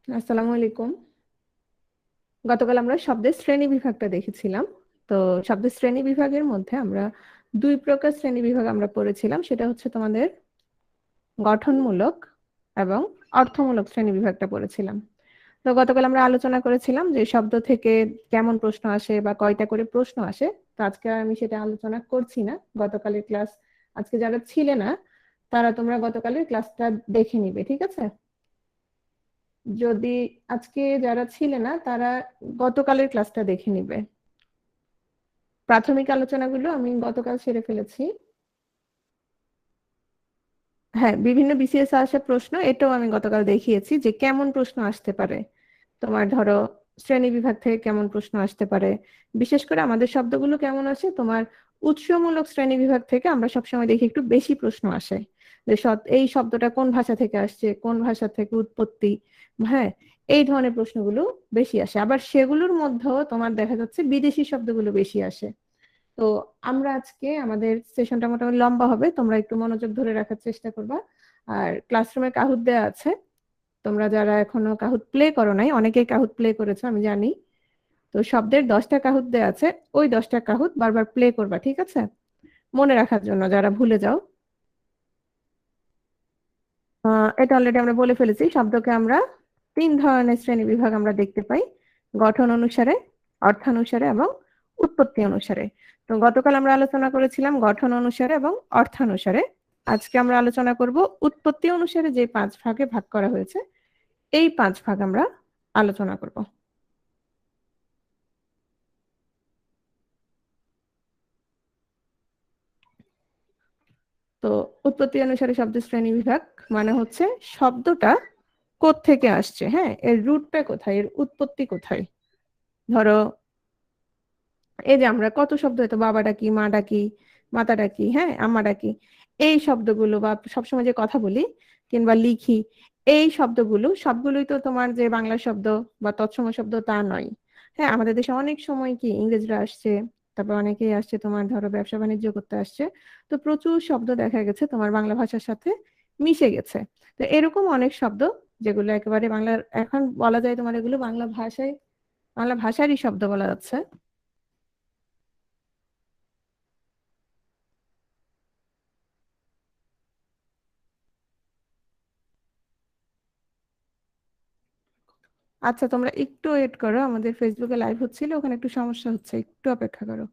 আসসালামু আলাইকুম। গতকাল আমরা শব্দের শ্রেণী বিভাগটা দেখেছিলাম। তো শব্দের শ্রেণী বিভাগের মধ্যে আমরা দুই প্রকার শ্রেণী বিভাগ আমরা পড়েছিলাম, সেটা হচ্ছে তোমাদের গঠনমূলক এবং অর্থমূলক শ্রেণী বিভাগটা পড়েছিলাম। তো গতকাল আমরা আলোচনা করেছিলাম যে শব্দ থেকে কেমন প্রশ্ন আসে বা কয়টা করে প্রশ্ন আসে। তো আজকে আর আমি সেটা আলোচনা করছি না। গতকালের ক্লাস, আজকে যারা ছিলে না তারা তোমরা গতকালের ক্লাসটা দেখে নিবে, ঠিক আছে? যদি আজকে যারা ছিলে না তারা গতকালের ক্লাসটা দেখে নিবে। প্রাথমিক আলোচনাগুলো আমি গতকাল সেরে ফেলেছি। হ্যাঁ, বিভিন্ন বিসিএস আসা প্রশ্ন এটাও আমি গতকাল দেখিয়েছি যে কেমন প্রশ্ন আসতে পারে। তোমার ধরো শ্রেণী বিভাগ থেকে কেমন প্রশ্ন আসতে পারে, বিশেষ করে আমাদের শব্দগুলো কেমন আসে, তোমার উৎসমূলক শ্রেণী বিভাগ থেকে আমরা সবসময় দেখি একটু বেশি প্রশ্ন আসে যে এই শব্দটা কোন ভাষা থেকে আসছে, কোন ভাষা থেকে উৎপত্তি। হ্যাঁ, এই ধরনের প্রশ্নগুলো বেশি আসে, আবার সেগুলোর মধ্যেও তোমার দেখা যাচ্ছে বিদেশি শব্দগুলো বেশি আসে। তো আমরা আজকে আমাদের সেশনটা মোটামুটি লম্বা হবে, তোমরা একটু মনোযোগ ধরে রাখার চেষ্টা করবা। আর ক্লাসরুমে কাহুত দেওয়া আছে, তোমরা যারা এখনো কাহুত প্লে করো নাই, অনেকেই কাহুত প্লে করেছো আমি জানি। তো শব্দের 10টা কাহুত দেওয়া আছে, ওই 10টা কাহুত বারবার প্লে করবা, ঠিক আছে? মনে রাখার জন্য যারা ভুলে যাও। এটা অলরেডি আমরা বলে ফেলেছি, শব্দকে আমরা তিন ধরনের শ্রেণী বিভাগ আমরা দেখতে পাই: গঠন অনুসারে, অর্থানুসারে এবং উৎপত্তি অনুসারে। তো গতকাল আমরা আলোচনা করেছিলাম গঠন অনুসারে এবং অর্থানুসারে। আজকে আমরা আলোচনা করব উৎপত্তি অনুসারে, যে 5 ভাগে ভাগ করা হয়েছে এই 5 ভাগ আমরা আলোচনা করব। তো উৎপত্তি অনুসারে শব্দের শ্রেণী বিভাগ মানে হচ্ছে শব্দটা কোত্থেকে আসছে, হ্যাঁ, এর রুটটা কোথায়, এর উৎপত্তি কোথায়। ধরো এই যে আমরা কত শব্দ, হয়তো বাবা ডাকি, মা ডাকি, মাতা ডাকি, হ্যাঁ, আম্মা ডাকি, এই শব্দগুলো বা সবসময় যে কথা বলি কিংবা লিখি, এই শব্দগুলো সবগুলোই তো তোমার যে বাংলা শব্দ বা তৎসম শব্দ তা নয়। হ্যাঁ, আমাদের দেশে অনেক সময় কি ইংরেজরা আসছে, তারপর অনেকেই আসছে তোমার ধরো ব্যবসা বাণিজ্য করতে আসছে। তো প্রচুর শব্দ দেখা গেছে তোমার বাংলা ভাষার সাথে মিশে গেছে। তো এরকম অনেক শব্দ যেগুলো একেবারে বাংলার, এখন বলা যায় তোমার এগুলো বাংলা ভাষায়, বাংলা ভাষারই শব্দ বলা যাচ্ছে। আচ্ছা, তোমরা একটু ওয়েট করো, আমাদের ফেসবুকে লাইভ হচ্ছিল, ওখানে একটু সমস্যা হচ্ছে, একটু অপেক্ষা করো।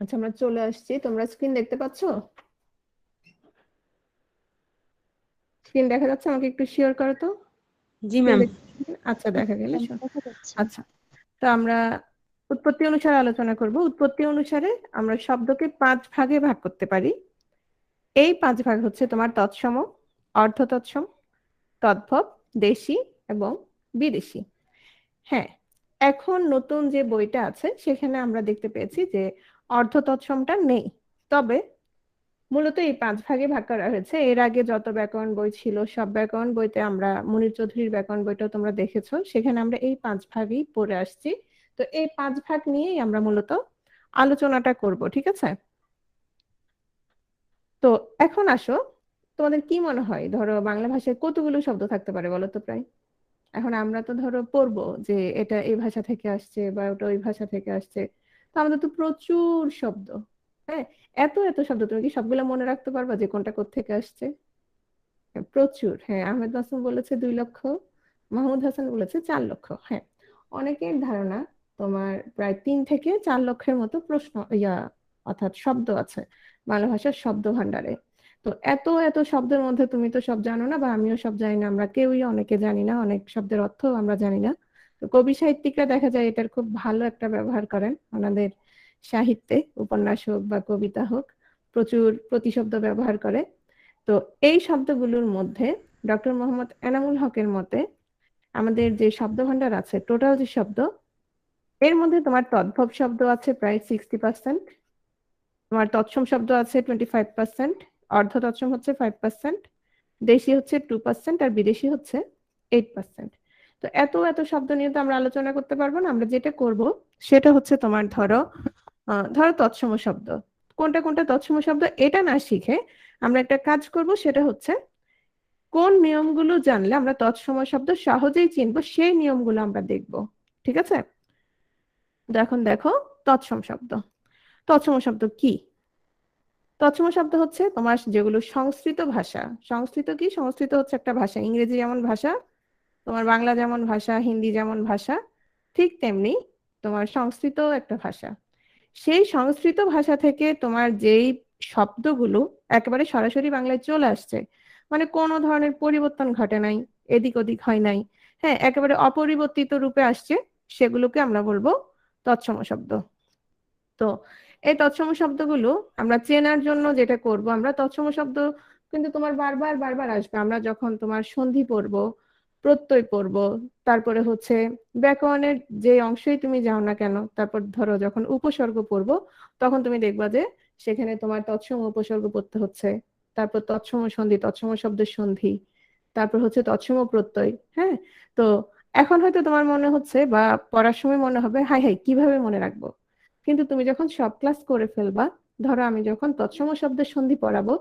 আচ্ছা, আমরা চলে আসছি, তোমরা স্ক্রিন দেখতে পাচ্ছো? স্ক্রিন দেখা যাচ্ছে? আমাকে একটু শেয়ার করো তো। জি স্ক্রিন ম্যাম। আচ্ছা, দেখা গেলে দেখা যাচ্ছে। আচ্ছা, তো আমরা উৎপত্তি অনুসারে আলোচনা করব। উৎপত্তি অনুসারে আমরা শব্দকে 5 ভাগে ভাগ করতে পারি। এই 5 ভাগ হচ্ছে তোমার তৎসম, অর্ধ তৎসম, তদ্ভব, দেশি এবং বিদেশি। হ্যাঁ, এখন নতুন যে বইটা আছে সেখানে আমরা দেখতে পেয়েছি যে অর্ধ তৎসমটা নেই। তবে মূলত এই 5 ভাগে ভাগ করা হয়েছে। এর আগে যত ব্যাকরণ বই ছিল সব ব্যাকরণ বইতে, আমরা মুনির চৌধুরীর ব্যাকরণ বইটাও তোমরা দেখেছো, সেখানে আমরা এই 5 ভাগই পড়ে আসছি। তো এই 5 ভাগ নিয়েই আমরা মূলত আলোচনাটা করব, ঠিক আছে? তো এখন আসো, তোমাদের কি মনে হয় ধরো বাংলা ভাষায় কতগুলো শব্দ থাকতে পারে বলো তো প্রায়? এখন আমরা তো ধরো পড়বো যে এটা এই ভাষা থেকে আসছে বা ওটা ওই ভাষা থেকে আসছে, তো আমাদের তো প্রচুর শব্দ। হ্যাঁ, এত এত শব্দ, তুমি কি সবগুলো মনে রাখতে পারবা যে কোনটা কোত্থেকে আসছে? হ্যাঁ, প্রচুর। হ্যাঁ, আহমেদ মাসুম বলেছে 2 লক্ষ, মাহমুদ হাসান বলেছে 4 লক্ষ। হ্যাঁ, অনেকের ধারণা তোমার প্রায় 3 থেকে 4 লক্ষের মতো প্রশ্ন, অর্থাৎ শব্দ আছে বাংলা ভাষার শব্দ ভান্ডারে। তো এত এত শব্দের মধ্যে তুমি তো সব জানো না, বা আমিও সব জানি না, আমরা কেউই অনেকে জানি না, অনেক শব্দের অর্থ আমরা জানি না। তো কবি সাহিত্যিকরা দেখা যায় এটার খুব ভালো একটা ব্যবহার করেন ওনাদের সাহিত্যে, উপন্যাস হোক বা কবিতা হোক, প্রচুর প্রতিশব্দ ব্যবহার করে। তো এই শব্দগুলোর মধ্যে ডক্টর মোহাম্মদ এনামুল হকের মতে আমাদের যে শব্দ ভান্ডার আছে, টোটাল যে শব্দ, এর মধ্যে তোমার তদ্ভব শব্দ আছে প্রায় 60%, তোমার তৎসম শব্দ আছে 25%, অর্ধ তৎসম হচ্ছে 5%, দেশি হচ্ছে 2%, আর বিদেশি হচ্ছে 8%। তো এত এত শব্দ নিয়ে তো আমরা আলোচনা করতে পারবো না। আমরা যেটা করব সেটা হচ্ছে তোমার ধরো তৎসম শব্দ কোনটা কোনটা তৎসম শব্দ এটা না শিখে আমরা একটা কাজ করব, সেটা হচ্ছে কোন নিয়মগুলো জানলে আমরা তৎসম শব্দ সহজেই চিনবো সেই নিয়মগুলো আমরা দেখব। ঠিক আছে? এখন দেখো তৎসম শব্দ। তৎসম শব্দ কি? তৎসম শব্দ হচ্ছে তোমার যেগুলো সংস্কৃত ভাষা। সংস্কৃত কি? সংস্কৃত হচ্ছে একটা ভাষা। ইংরেজি যেমন ভাষা, তোমার বাংলা যেমন ভাষা, হিন্দি যেমন ভাষা, ঠিক তেমনি তোমার সংস্কৃত একটা ভাষা। সেই সংস্কৃত ভাষা থেকে তোমার যেই শব্দগুলো একেবারে সরাসরি বাংলায় চলে আসছে, মানে কোনো ধরনের পরিবর্তন ঘটে নাই, এদিক ওদিক হয় নাই, হ্যাঁ, একেবারে অপরিবর্তিত রূপে আসছে, সেগুলোকে আমরা বলবো তৎসম শব্দ। তো এই তৎসম শব্দগুলো আমরা চেনার জন্য যেটা করব, আমরা তৎসম শব্দ কিন্তু তোমার বারবার বারবার আসবে। আমরা যখন তোমার সন্ধি পড়ব, প্রত্যয় পড়ব, তারপরে হচ্ছে ব্যাকরণের যে অংশই তুমি যাও না কেন, তারপর ধরো যখন উপসর্গ পড়ব, তখন তুমি দেখবা যে সেখানে তোমার তৎসম উপসর্গ পড়তে হচ্ছে, তারপর তৎসম সন্ধি, তৎসম শব্দের সন্ধি, তারপর হচ্ছে তৎসম প্রত্যয়। হ্যাঁ, তো এখন হয়তো তোমার মনে হচ্ছে বা পড়ার সময় মনে হবে হাই হাই কিভাবে মনে রাখবো, কিন্তু তুমি যখন সব ক্লাস করে ফেলবা, ধরো আমি যখন তৎসম শব্দের সন্ধি পড়াবো,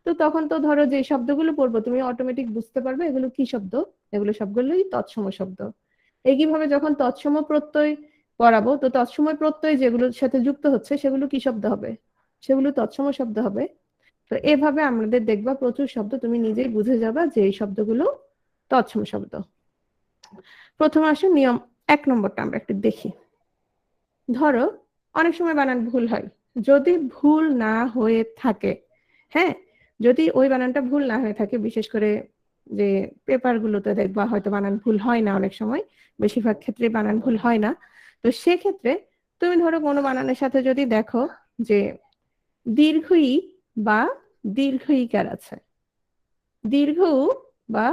তো তখন তো ধরো যে শব্দগুলো পড়বো তুমি অটোমেটিক বুঝতে পারবে এগুলো কি শব্দ, এগুলো সবগুলোই তৎসম শব্দ। একইভাবে যখন তৎসম প্রত্যয় পড়াবো, তো তৎসময় প্রত্যয় যেগুলোর সাথে যুক্ত হচ্ছে সেগুলো কি শব্দ হবে? সেগুলো তৎসম শব্দ হবে। তো এভাবে আমাদের দেখবা প্রচুর শব্দ তুমি নিজেই বুঝে যাবা যে এই শব্দগুলো তৎসম শব্দ। প্রথমে আসো নিয়ম 1 নম্বরটা আমরা একটু দেখি। ধরো অনেক সময় বানান ভুল হয়, যদি ভুল না হয়ে থাকে, হ্যাঁ, যদি ওই বানানটা ভুল না হয়ে থাকে, বিশেষ করে যে পেপার গুলোতে দেখবা হয়তো বানান ভুল হয় না, অনেক সময় বেশিরভাগ ক্ষেত্রে বানান ভুল হয় না। তো সেক্ষেত্রে তুমি ধরো কোনো বানানের সাথে যদি দেখো যে দীর্ঘ ই বা দীর্ঘ ইকার আছে, দীর্ঘ উ বা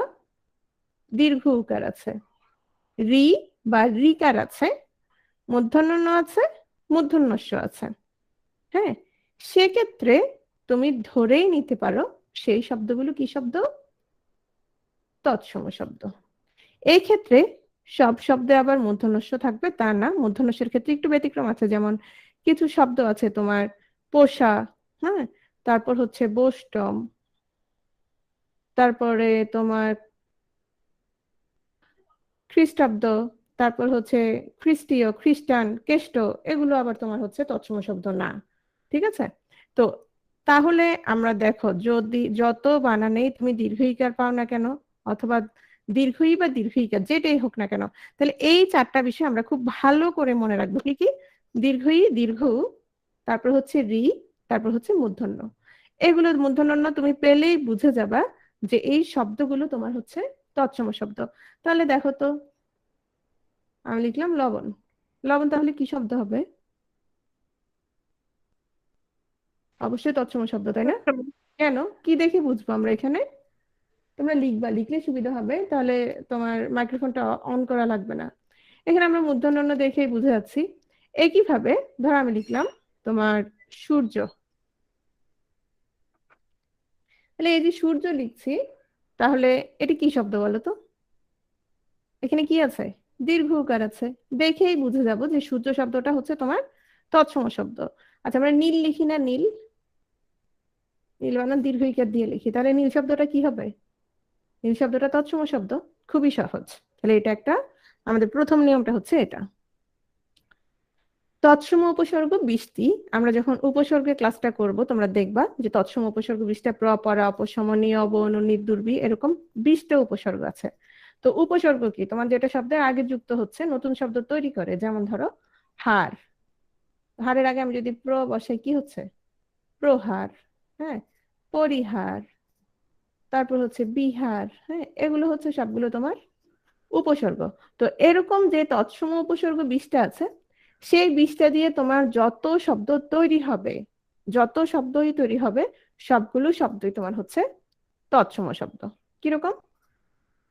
দীর্ঘ উকার আছে, রি বা রিকার আছে, মূর্ধন্য ণ আছে, মূর্ধন্য ষ আছে, হ্যাঁ, সেক্ষেত্রে তুমি ধরেই নিতে পারো সেই শব্দগুলো কি শব্দ? তৎসম শব্দ। এই ক্ষেত্রে সব শব্দে আবার মূর্ধন্যস্ব থাকবে তা না, মূর্ধন্যস্বের ক্ষেত্রে একটু ব্যতিক্রম আছে। যেমন কিছু শব্দ আছে তোমার পোষা, হ্যাঁ, তারপর হচ্ছে বোষ্টম, তারপরে তোমার খ্রিস্টাব্দ, তারপর হচ্ছে খ্রিস্টীয়, খ্রিস্টান, কেষ্ট, এগুলো আবার তোমার হচ্ছে তৎসম শব্দ না। ঠিক আছে? তো তাহলে আমরা দেখো যদি যত বানানেই তুমি দীর্ঘ ইকার পাও না কেন, অথবা দীর্ঘ ই বা দীর্ঘ ইকার যেটাই হোক না কেন, তাহলে এই 4টা বিষয় আমরা খুব ভালো করে মনে রাখবো। কি কি? দীর্ঘ ই, দীর্ঘ উ, তারপর হচ্ছে রি, তারপর হচ্ছে মূর্ধন্য। এগুলো মূর্ধন্য ণ তুমি পেলেই বুঝে যাবা যে এই শব্দগুলো তোমার হচ্ছে তৎসম শব্দ। তাহলে দেখো তো, আমি লিখলাম লবণ। লবণ তাহলে কি শব্দ হবে? অবশ্যই তৎসম শব্দ, তাই না? কেন? কি দেখে বুঝবো আমরা এখানে? তোমরা লিখবা, লিখলে সুবিধা হবে, তাহলে তোমার মাইক্রোফোনটা অন করা লাগবে না। এখানে আমরা মূর্ধন্য ণ দেখেই বুঝে যাচ্ছি। একইভাবে ধরো আমি লিখলাম তোমার সূর্য। তাহলে এই যে সূর্য লিখছি, তাহলে এটি কি শব্দ বলো তো? এখানে কি আছে? দীর্ঘ উকার আছে। দেখেই বুঝে যাব যে সূর্য শব্দটা হচ্ছে তোমার তৎসম শব্দ। আচ্ছা, আমরা নীল লিখি না? নীল, নীল বানান দীর্ঘ ইকার দিয়ে লিখি, তাহলে নীল শব্দটা কি হবে? নীল শব্দটা তৎসম শব্দ। খুবই সহজ। তাহলে এটা একটা, আমাদের প্রথম নিয়মটা হচ্ছে এটা। তৎসম উপসর্গ 20টি। আমরা যখন উপসর্গের ক্লাসটা করব তোমরা দেখবা যে তৎসম উপসর্গ 20টা, প্র, পরা, অপসম, নিয়ব, অনু, নির্দুর্বি, এরকম 20টা উপসর্গ আছে। তো উপসর্গ কি? তোমার যেটা শব্দের আগে যুক্ত হচ্ছে নতুন শব্দ তৈরি করে, যেমন ধরো হার, হারের আগে আমি যদি প্র বসাই কি হচ্ছে? প্রহার। হ্যাঁ, পরিহার, তারপর হচ্ছে বিহার। হ্যাঁ, এগুলো হচ্ছে সবগুলো তোমার উপসর্গ। তো এরকম যে তৎসম উপসর্গ 20টা আছে, সেই 20টা দিয়ে তোমার যত শব্দ তৈরি হবে, যত শব্দই তৈরি হবে, সবগুলো শব্দই তোমার হচ্ছে তৎসম শব্দ। কিরকম?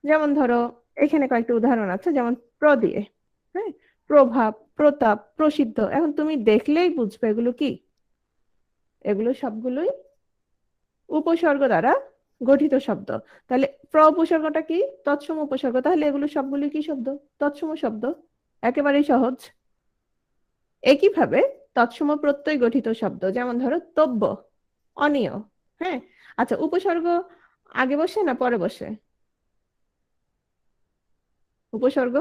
যেমন ধরো, এখানে কয়েকটা উদাহরণ আছে, যেমন প্র দিয়ে। হ্যাঁ, প্রভাব, প্রতাপ, প্রসিদ্ধ। এখন তুমি দেখলেই বুঝবে এগুলো কি। এগুলো সবগুলোই উপসর্গ দ্বারা গঠিত শব্দ। তাহলে প্র উপসর্গটা কি? তৎসম উপসর্গ। তাহলে এগুলো সবগুলো কি শব্দ? তৎসম শব্দ। একেবারেই সহজ। একইভাবে তৎসম প্রত্যয় গঠিত শব্দ, যেমন ধরো তব্য, অনিয়। হ্যাঁ, আচ্ছা, উপসর্গ আগে বসে না পরে বসে? উপসর্গ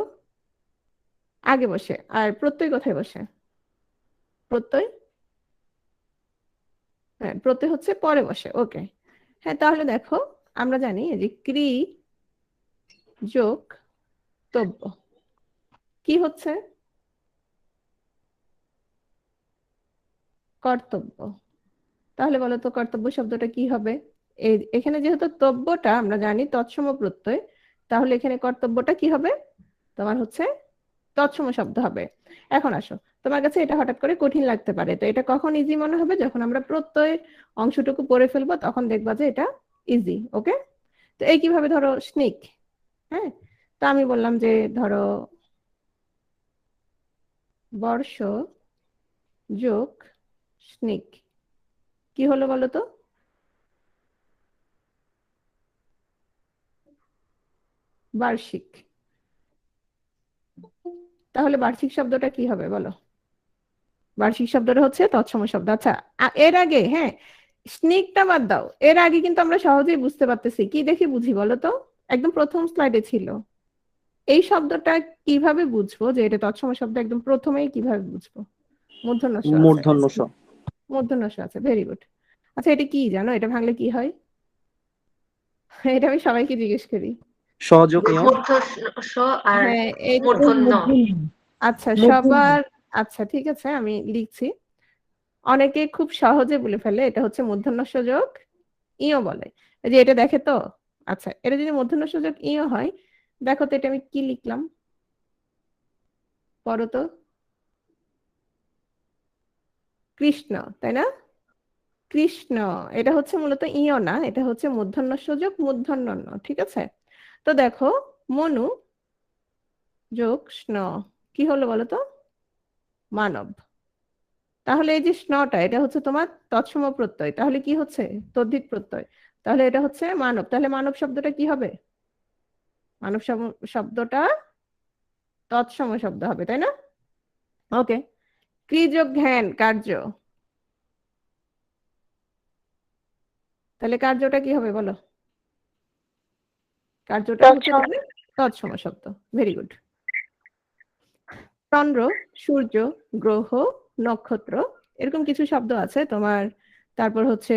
আগে বসে, আর প্রত্যয় কোথায় বসে? প্রত্যয়, হ্যাঁ, প্রত্যয় হচ্ছে পরে বসে। ওকে। হ্যাঁ, তাহলে দেখো, আমরা জানি এই যে ক্রি যোগ তব্য কি হচ্ছে? কর্তব্য। তাহলে বলো তো কর্তব্য শব্দটা কি হবে? এখানে যেহেতু তব্যটা আমরা জানি তৎসম প্রত্যয়, তাহলে এখানে কর্তব্যটা কি হবে? তোমার হচ্ছে তৎসম শব্দ হবে। এখন আসো, তোমার কাছে এটা হঠাৎ করে কঠিন লাগতে পারে, তো এটা কখন ইজি মনে হবে? যখন আমরা প্রত্যয়ের অংশটুকু পড়ে ফেলবো, তখন দেখবা যে এটা ইজি। ওকে। তো এই কিভাবে, ধরো স্নিক। হ্যাঁ, তো আমি বললাম যে ধরো বর্ষ যোগ স্নিক কি হলো বলো তো? বার্ষিক। তাহলে বার্ষিক শব্দটা কি হবে বলো? বার্ষিক শব্দটা হচ্ছে তৎসম শব্দ। আচ্ছা, এর আগে, হ্যাঁ, স্নিকটা বাদ দাও, এর আগে কিন্তু আমরা সহজেই বুঝতে পারতেছি। কি দেখে বুঝি বলো তো? একদম প্রথম স্লাইডে ছিল। এই শব্দটা কিভাবে বুঝবো যে এটা তৎসম শব্দ? একদম প্রথমেই কিভাবে বুঝবো? মূর্ধন্য ষ আছে। মূর্ধন্য ষ। মূর্ধন্য ষ আছে, ভেরি গুড। আচ্ছা, এটা কি জানো? এটা ভাঙলে কি হয়? এটা আমি সবাইকে জিজ্ঞেস করি। সহযোগীয়। মূর্ধ ষ আর হ্যাঁ, এই, মূর্ধন্য। আচ্ছা সবার, আচ্ছা ঠিক আছে, আমি লিখছি। অনেকে খুব সহজে বলে ফেলে এটা হচ্ছে মূর্ধন্য ষ যোগ ইও বলে। এই যে এটা দেখে তো। আচ্ছা, এটা যদি মূর্ধন্য ষ যোগ ইও হয়, দেখো তো এটা আমি কি লিখলাম, পড়ো তো। কৃষ্ণ, তাই না? কৃষ্ণ। এটা হচ্ছে মূলত ইও না, এটা হচ্ছে মূর্ধন্য ষ যোগ মূর্ধন্য ণ। ঠিক আছে। তো দেখো, মনু যোগ স্ন কি হলো বলো তো? মানব। তাহলে এই যে স্নটা, এটা হচ্ছে তোমার তৎসম প্রত্যয়, তাহলে কি হচ্ছে? তদ্ধিত প্রত্যয়। তাহলে এটা হচ্ছে মানব। তাহলে মানব শব্দটা কি হবে? মানব শব্দটা তৎসম শব্দ হবে, তাই না? ওকে। ক্রিযোগ ঘ্যান, কার্য। তাহলে কার্যটা কি হবে বলো? কার্যটা হচ্ছে তোমার তৎসম শব্দ। Very good. চন্দ্র, সূর্য, গ্রহ, নক্ষত্র, এরকম কিছু শব্দ আছে তোমার। তারপর হচ্ছে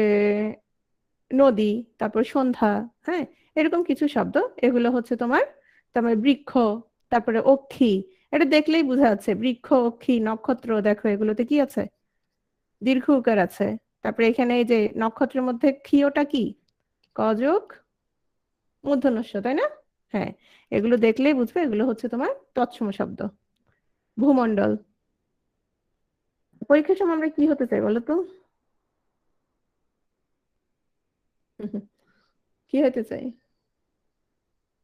নদী, তারপর সন্ধ্যা। হ্যাঁ, এরকম কিছু শব্দ। এগুলো হচ্ছে তোমার, তোমার বৃক্ষ, তারপরে অক্ষি। এটা দেখলেই বোঝা যাচ্ছে বৃক্ষ, অক্ষি, নক্ষত্র। দেখো এগুলোতে কি আছে? দীর্ঘ উকার আছে। তারপরে এখানে এই যে নক্ষত্রের মধ্যে ক্ষীয়টা কি? কযোগ মূর্ধন্য ষ, তাই না? হ্যাঁ, এগুলো দেখলেই বুঝবে এগুলো হচ্ছে তোমার তৎসম শব্দ। ভূমণ্ডল। পরীক্ষার সময় আমরা কি হতে চাই বলো তো? কি হতে চাই?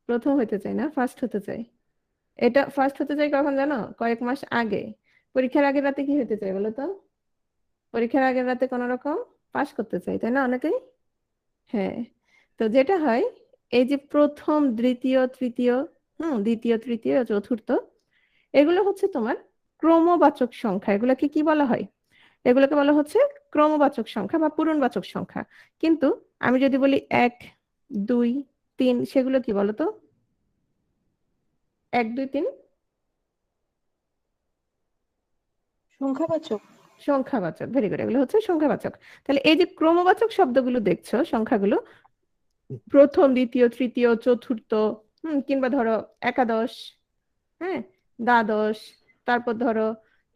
প্রথম হতে চাই না, ফার্স্ট হতে চাই। এটা ফার্স্ট হতে চাই কখন জানো? কয়েক মাস আগে। পরীক্ষার আগের রাতে কি হতে চাই বলো তো? পরীক্ষার আগের রাতে কোন রকম পাস করতে চাই, তাই না অনেকেই? হ্যাঁ। তো যেটা হয়, এই যে প্রথম, দ্বিতীয়, তৃতীয়, দ্বিতীয়, তৃতীয়, চতুর্থ, এগুলো হচ্ছে তোমার ক্রমবাচক সংখ্যা। এগুলোকে কি বলা হয়? এগুলোকে বলা হচ্ছে ক্রমবাচক সংখ্যা বা পূরণবাচক সংখ্যা। কিন্তু আমি যদি বলি 1, 2, 3, সেগুলো কি বলতো? 1, 2, 3 সংখ্যাবাচক। সংখ্যাবাচক। ভেরি গুড, এগুলো হচ্ছে সংখ্যাবাচক। তাহলে এই যে ক্রমবাচক শব্দগুলো দেখছো, সংখ্যাগুলো, প্রথম, দ্বিতীয়, তৃতীয়, চতুর্থ, কিংবা ধরো একাদশ, হ্যাঁ, দ্বাদশ, তারপর ধরো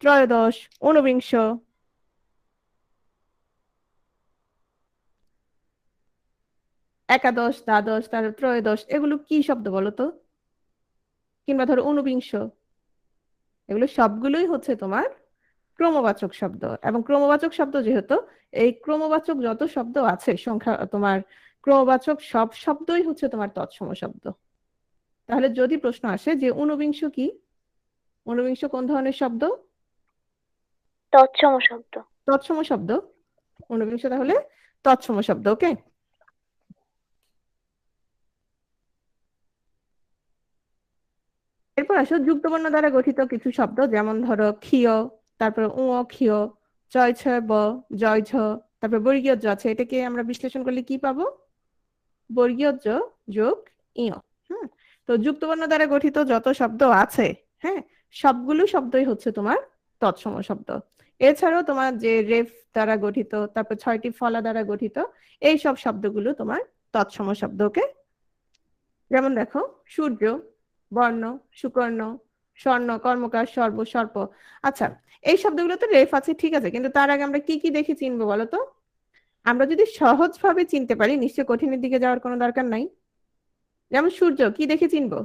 ত্রয়োদশ, ঊনবিংশ, একাদশ, দ্বাদশ, তারপর ত্রয়োদশ, এগুলো কি শব্দ বলো তো? কিংবা ধরো ঊনবিংশ, এগুলো সবগুলোই হচ্ছে তোমার ক্রমবাচক শব্দ। এবং ক্রমবাচক শব্দ যেহেতু, এই ক্রমবাচক যত শব্দ আছে সংখ্যা তোমার ক্রমবাচক সব শব্দই হচ্ছে তোমার তৎসম শব্দ। তাহলে যদি প্রশ্ন আসে যে ঊনবিংশ কি, ঊনবিংশ কোন ধরনের শব্দ? তৎসম শব্দ। তৎসম শব্দ। ঊনবিংশ তাহলে তৎসম শব্দ। ওকে, এরপর আসো যুক্তবর্ণ দ্বারা গঠিত কিছু শব্দ, যেমন ধরো ক্ষীয়, তারপর ক্ষীয়, জয় ছয় ব, জয় ঝ, তারপর বর্গীয় জ আছে, এটাকে আমরা বিশ্লেষণ করলে কি পাবো? বর্গীয় জ যোগ ইয়। হুম, তো যুক্তবর্ণ দ্বারা গঠিত যত শব্দ আছে, হ্যাঁ, সবগুলো শব্দই হচ্ছে তোমার তৎসম শব্দ। এছাড়াও তোমার যে রেফ দ্বারা গঠিত, তারপর 6টি ফলা দ্বারা গঠিত, এই সব শব্দগুলো তোমার তৎসম শব্দ। ওকে, যেমন দেখো সূর্য, বর্ণ, সুকর্ণ, স্বর্ণ, কর্মকার, সর্ব, সর্প। আচ্ছা, এই শব্দগুলোতে রেফ আছে ঠিক আছে, কিন্তু তার আগে আমরা কি কি দেখে চিনবো বলো তো? আমরা যদি সহজ ভাবে চিনতে পারি, নিশ্চয় কঠিনের দিকে যাওয়ার কোনো দরকার নাই। যেমন সূর্য কি দেখে চিনবো?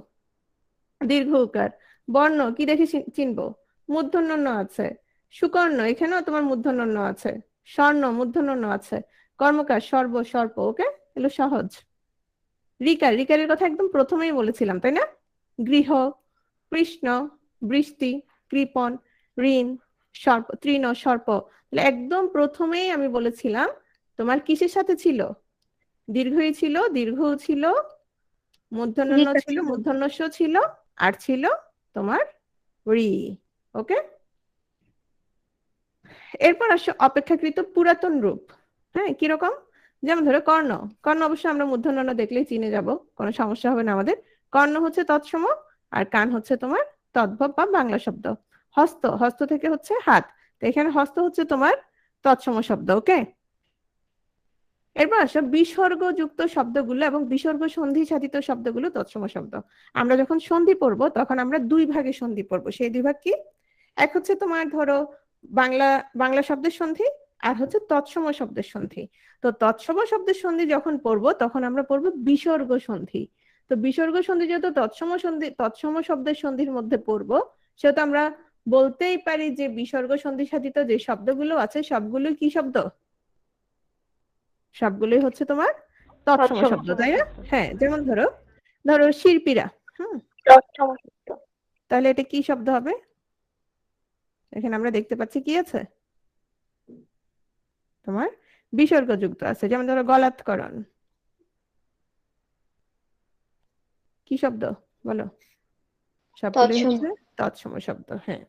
দীর্ঘ উকার। বর্ণ কি দেখে চিনবো? মূর্ধন্য ণ আছে। সুকর্ণ, এখানেও তোমার মূর্ধন্য ণ আছে। স্বর্ণ, মূর্ধন্য ণ আছে। কর্মকার, সর্ব, সর্প। ওকে, এগুলো সহজ। ঋকার, ঋকারের কথা একদম প্রথমেই বলেছিলাম তাই না? গৃহ, কৃষ্ণ, বৃষ্টি, কৃপণ, ঋণ, সর্প, তৃণ, সর্প। একদম প্রথমেই আমি বলেছিলাম তোমার কিসের সাথে ছিল? দীর্ঘই ছিল, দীর্ঘ ছিল, মূর্ধন্য ণ রিকা ছিল, ছিল। মূর্ধন্য ষ ছিল, আর ছিল তোমার ঋ। ওকে, এরপর আসো অপেক্ষাকৃত পুরাতন রূপ। হ্যাঁ, কিরকম? যেমন ধরো কর্ণ, কর্ণ অবশ্যই আমরা মূর্ধন্য ণ দেখলেই চিনে যাব, কোনো সমস্যা হবে না আমাদের। কর্ণ হচ্ছে তৎসম, আর কান হচ্ছে তোমার তদ্ভব বা বাংলা শব্দ। হস্ত, হস্ত থেকে হচ্ছে হাত, তো এখানে হস্ত হচ্ছে তোমার তৎসম শব্দ। ওকে, এরপর আসো বিসর্গযুক্ত শব্দগুলো এবং বিসর্গ সন্ধি সাধিত শব্দগুলো তৎসম শব্দ। আমরা যখন সন্ধি পড়বো তখন আমরা দুই ভাগে সন্ধি পড়বো। সেই দুই ভাগ কি? এক হচ্ছে তোমার ধরো বাংলা বাংলা শব্দের সন্ধি, আর হচ্ছে তৎসম শব্দের সন্ধি। তো তৎসম শব্দের সন্ধি যখন পড়বো তখন আমরা পড়বো বিসর্গ সন্ধি। তো বিসর্গ সন্ধি যেহেতু তৎসম শব্দের সন্ধির মধ্যে পড়বো, সেহেতু আমরা বলতেই পারি যে বিসর্গ সন্ধি সাধিত যে শব্দগুলো আছে সবগুলোই কি শব্দ? সবগুলোই হচ্ছে তোমার তৎসম তৎসম শব্দ, তাই না? শব্দ। হ্যাঁ, যেমন ধরো ধরো শিল্পীরা। হুম, তৎসম শব্দ। তাহলে এটা কি শব্দ হবে? এখানে আমরা দেখতে পাচ্ছি কি আছে, তোমার বিসর্গযুক্ত আছে। যেমন ধরো গলাৎকরণ, কি শব্দ বলো? সবগুলোই তৎসম। হচ্ছে তৎসম শব্দ। হ্যাঁ,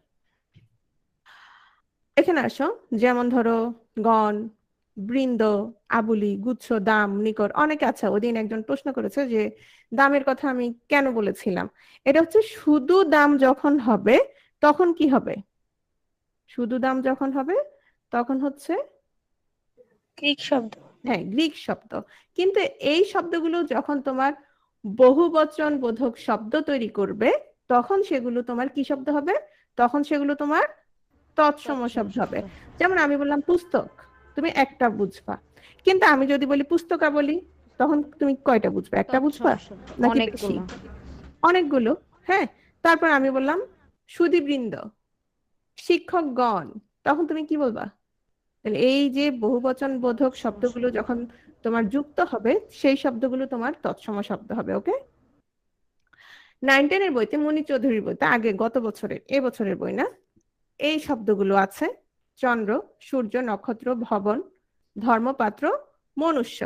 এখানে আসো, যেমন ধরো গণ, বৃন্দ, আবুলি, গুচ্ছ, দাম, নিকট, অনেকে। আচ্ছা, ওদিন একজন প্রশ্ন করেছে যে দামের কথা আমি কেন বলেছিলাম। এটা হচ্ছে শুধু দাম যখন হবে তখন কি হবে? শুধু দাম যখন হবে তখন হচ্ছে, গ্রিক শব্দ। হ্যাঁ, গ্রিক শব্দ। কিন্তু এই শব্দগুলো যখন তোমার বহুবচন বোধক শব্দ তৈরি করবে তখন সেগুলো তোমার কি শব্দ হবে? তখন সেগুলো তোমার তৎসম তৎসম শব্দ হবে। শব্দ। যেমন আমি বললাম পুস্তক, তুমি একটা বুঝবা, কিন্তু আমি যদি বলি পুস্তকাবলী, তখন তুমি কয়টা বুঝবে? একটা তৎসম বুঝবা শব্দ নাকি বেশি? অনেকগুলো। অনেকগুলো। হ্যাঁ, তারপর আমি বললাম সুধীবৃন্দ, শিক্ষকগণ, তখন তুমি কি বলবা? তাহলে এই যে বহুবচন বোধক তৎসম শব্দগুলো শব্দ। যখন তোমার যুক্ত হবে সেই শব্দগুলো তোমার তৎসম শব্দ হবে। ওকে, 9-10 এর বইতে, মনি চৌধুরীর বইতে, আগে গত বছরের, এ বছরের বই না, এই শব্দগুলো আছে: চন্দ্র, সূর্য, নক্ষত্র, ভবন, ধর্মপাত্র, মনুষ্য।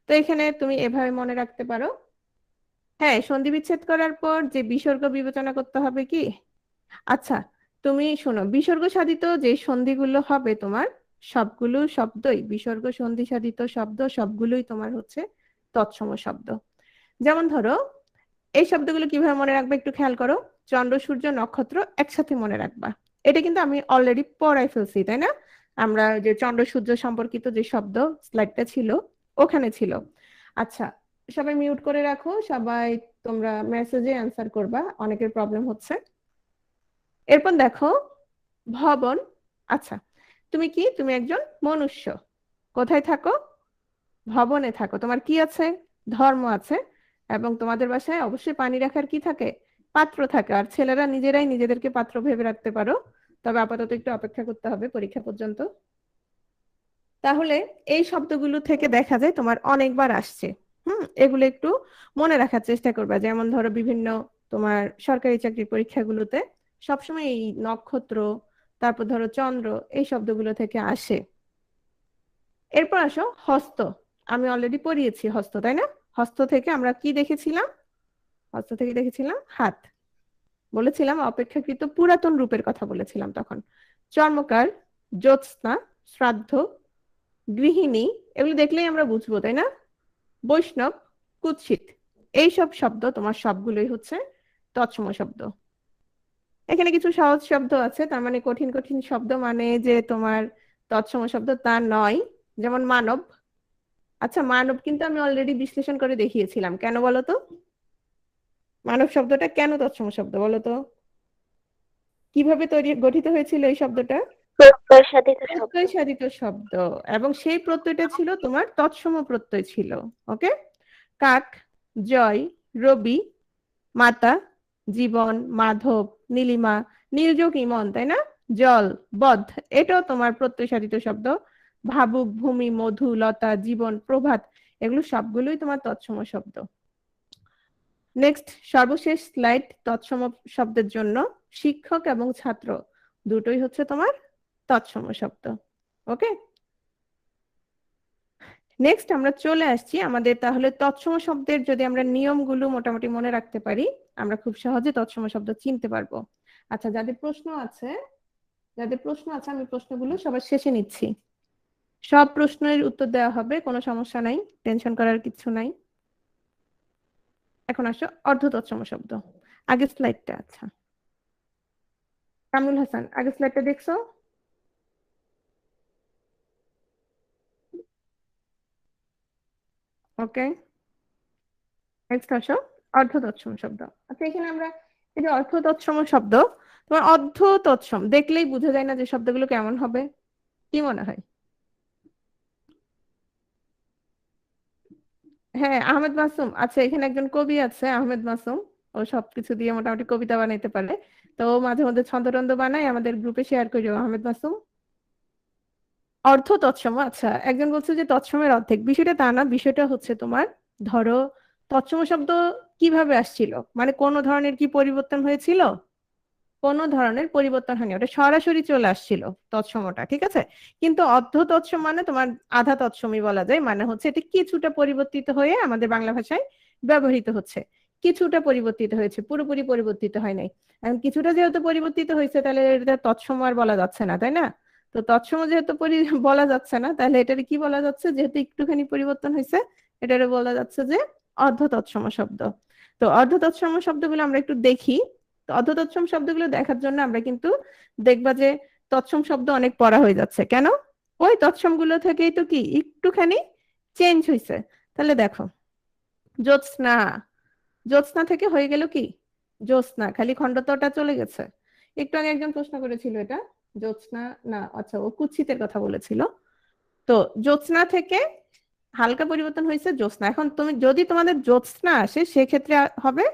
তো এখানে তুমি এভাবে মনে রাখতে পারো। হ্যাঁ, সন্ধি বিচ্ছেদ করার পর যে বিসর্গ বিবেচনা করতে হবে কি। আচ্ছা, তুমি শোনো, বিসর্গ সাধিত যে সন্ধিগুলো হবে তোমার, সবগুলো শব্দই বিসর্গ সন্ধি সাধিত শব্দ, সবগুলোই তোমার হচ্ছে তৎসম শব্দ। যেমন ধরো এই শব্দগুলো কিভাবে মনে রাখবে একটু খেয়াল করো। চন্দ্র, সূর্য, নক্ষত্র একসাথে মনে রাখবা। এটা কিন্তু আমি অলরেডি পড়াই ফেলছি তাই না? আমরা যে চন্দ্র সূর্য সম্পর্কিত যে শব্দ স্লাইডটা ছিল ওখানে ছিল। আচ্ছা, সবাই মিউট করে রাখো, সবাই তোমরা মেসেজে অ্যান্সার করবা, অনেকের প্রবলেম হচ্ছে। এরপর দেখো ভবন। আচ্ছা, তুমি কি, তুমি একজন মনুষ্য, কোথায় থাকো? ভবনে থাকো। তোমার কি আছে? ধর্ম আছে। এবং তোমাদের বাসায় অবশ্যই পানি রাখার কি থাকে? পাত্র থাকে। আর ছেলেরা নিজেরাই নিজেদেরকে পাত্র ভেবে রাখতে পারো, তবে আপাতত একটু অপেক্ষা করতে হবে পরীক্ষা পর্যন্ত। তাহলে এই শব্দগুলো থেকে দেখা যায় তোমার অনেকবার আসছে। এগুলো একটু মনে রাখার চেষ্টা করবা। যেমন ধরো বিভিন্ন তোমার সরকারি চাকরির পরীক্ষাগুলোতে সবসময় এই নক্ষত্র, তারপর ধরো চন্দ্র, এই শব্দগুলো থেকে আসে। এরপর আসো হস্ত। আমি অলরেডি পড়িয়েছি হস্ত, তাই না? হস্ত থেকে আমরা কি দেখেছিলাম? হস্ত থেকে দেখেছিলাম হাত। বলেছিলাম অপেক্ষাকৃত পুরাতন রূপের কথা বলেছিলাম তখন। চর্মকার, জ্যোৎস্না, শ্রাদ্ধ, গৃহিণী, এগুলো দেখলেই আমরা বুঝবো, তাই না? বৈষ্ণব, কুৎসিত, এইসব শব্দ তোমার সবগুলোই হচ্ছে তৎসম শব্দ। এখানে কিছু সহজ শব্দ আছে, তার মানে কঠিন কঠিন শব্দ মানে যে তোমার তৎসম শব্দ তা নয়। যেমন মানব। আচ্ছা, মানব কিন্তু আমি অলরেডি বিশ্লেষণ করে দেখিয়েছিলাম। কেন বলো তো? মানব শব্দটা কেন তৎসম শব্দ বলো তো? কিভাবে গঠিত হয়েছিল এই শব্দটা? প্রত্যয় সাধিত শব্দ। প্রত্যয় সাধিত শব্দ। এবং সেই প্রত্যয়টা ছিল তোমার তৎসম প্রত্যয় ছিল। ওকে। কাক, জয়, রবি, মাতা, জীবন, মাধব, নীলিমা, নীলযোগ ইমন, তাই না? জল, বধ, এটাও তোমার প্রত্যয় সাধিত শব্দ। ভাবুক, ভূমি, মধু, লতা, জীবন, প্রভাত, এগুলো সবগুলোই তোমার তৎসম শব্দ। নেক্সট, সর্বশেষ স্লাইড তৎসম শব্দের জন্য। শিক্ষক এবং ছাত্র দুটোই হচ্ছে তোমার তৎসম শব্দ। ওকে। নেক্সট আমরা চলে আসছি আমাদের, তাহলে তৎসম শব্দের যদি আমরা নিয়মগুলো মোটামুটি মনে রাখতে পারি, আমরা খুব সহজে তৎসম শব্দ চিনতে পারবো। আচ্ছা, যাদের প্রশ্ন আছে আমি প্রশ্নগুলো সবার শেষে নিচ্ছি। সব প্রশ্নের উত্তর দেওয়া হবে, কোনো সমস্যা নাই, টেনশন করার কিছু নাই। এখন আসো অর্ধ তৎসম শব্দ। আগের স্লাইডটা, আচ্ছা কামরুল হাসান, আগের স্লাইডটা দেখছো? ওকে। নেক্সট আসো অর্ধ তৎসম শব্দ। আচ্ছা, এখানে আমরা এই যে অর্ধ তৎসম শব্দ, তোমার অর্ধ তৎসম দেখলেই বোঝা যায় না যে শব্দগুলো কেমন হবে? কি মনে হয়? হ্যাঁ, আহমেদ মাসুম। আচ্ছা, এখানে একজন কবি আছে আহমেদ মাসুম। ও সবকিছু দিয়ে মোটামুটি কবিতা বানাইতে পারে। তো ও মাঝে মধ্যে ছন্দটন্দ বানায়, আমাদের গ্রুপে শেয়ার করিও আহমেদ মাসুম। অর্থ তৎসম। আচ্ছা, একজন বলছে যে তৎসমের অর্ধেক। বিষয়টা তা না, বিষয়টা হচ্ছে তোমার ধরো তৎসম শব্দ কিভাবে আসছিল, মানে কোন ধরনের কি পরিবর্তন হয়েছিল? কোনো ধরনের পরিবর্তন হয়নি, ওটা সরাসরি চলে আসছিল তৎসমটা, ঠিক আছে। কিন্তু অর্ধ তৎসম মানে তোমার আধা তৎসমই বলা যায়, মানে হচ্ছে এটা কিছুটা পরিবর্তিত হয়ে আমাদের বাংলা ভাষায় ব্যবহৃত হচ্ছে। কিছুটা পরিবর্তিত হয়েছে, পুরোপুরি পরিবর্তিত হয় নাই। এখন কিছুটা যেহেতু পরিবর্তিত হয়েছে, তাহলে এটা তৎসম আর বলা যাচ্ছে না, তাই না? তো তৎসম যেহেতু বলা যাচ্ছে না, তাহলে এটার কি বলা যাচ্ছে? যেহেতু একটুখানি পরিবর্তন হয়েছে, এটারে বলা যাচ্ছে যে অর্ধ তৎসম শব্দ। তো অর্ধ তৎসম শব্দগুলো আমরা একটু দেখি। তো অর্ধ তৎসম শব্দগুলো দেখার জন্য আমরা কিন্তু দেখবা যে তৎসম শব্দ অনেক পড়া হয়ে যাচ্ছে। কেন? ওই তৎসম গুলো থেকেই তো কি একটুখানি চেঞ্জ হয়েছে। তাহলে দেখো, জ্যোৎস্না, জ্যোৎস্না থেকে হয়ে গেল কি জ্যোৎস্না, খালি খণ্ডতটা চলে গেছে। একটু আগে একজন প্রশ্ন করেছিল এটা জ্যোৎস্না না, আচ্ছা ও কুৎসিতের কথা বলেছিল। তো জ্যোৎস্না থেকে হালকা পরিবর্তন হয়েছে জ্যোৎস্না। এখন তুমি যদি তোমাদের জ্যোৎস্না আসে সেক্ষেত্রে হবে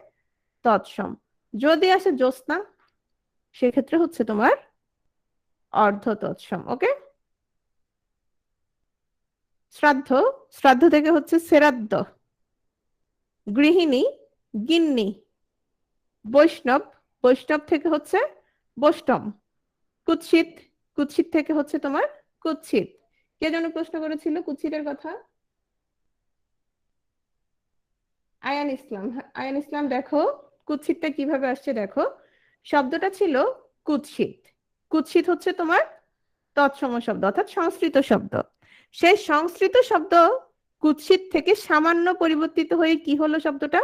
তৎসম। যদি আসে জ্যোৎস্না সেক্ষেত্রে হচ্ছে তোমার অর্ধ তৎসম। ওকে। শ্রাদ্ধ, শ্রাদ্ধ থেকে হচ্ছে সেরাদ্দ। গৃহিণী, গিন্নি। বৈষ্ণব, বৈষ্ণব থেকে হচ্ছে বৈষ্ণব। কুৎসিত, কুৎসিত থেকে হচ্ছে তোমার কুৎসিত। কে যেন প্রশ্ন করেছিল কুৎসিতের কথা? আয়ান ইসলাম। হ্যাঁ, আয়ান ইসলাম, দেখো কুৎসিতটা কিভাবে আসছে দেখো। শব্দটা ছিল কুৎসিত। কুৎসিত হচ্ছে তোমার তৎসম শব্দ, অর্থাৎ সংস্কৃত শব্দ। সেই সংস্কৃত শব্দ কুৎসিত থেকে সামান্য পরিবর্তিত হয়ে কি হলো? শব্দটা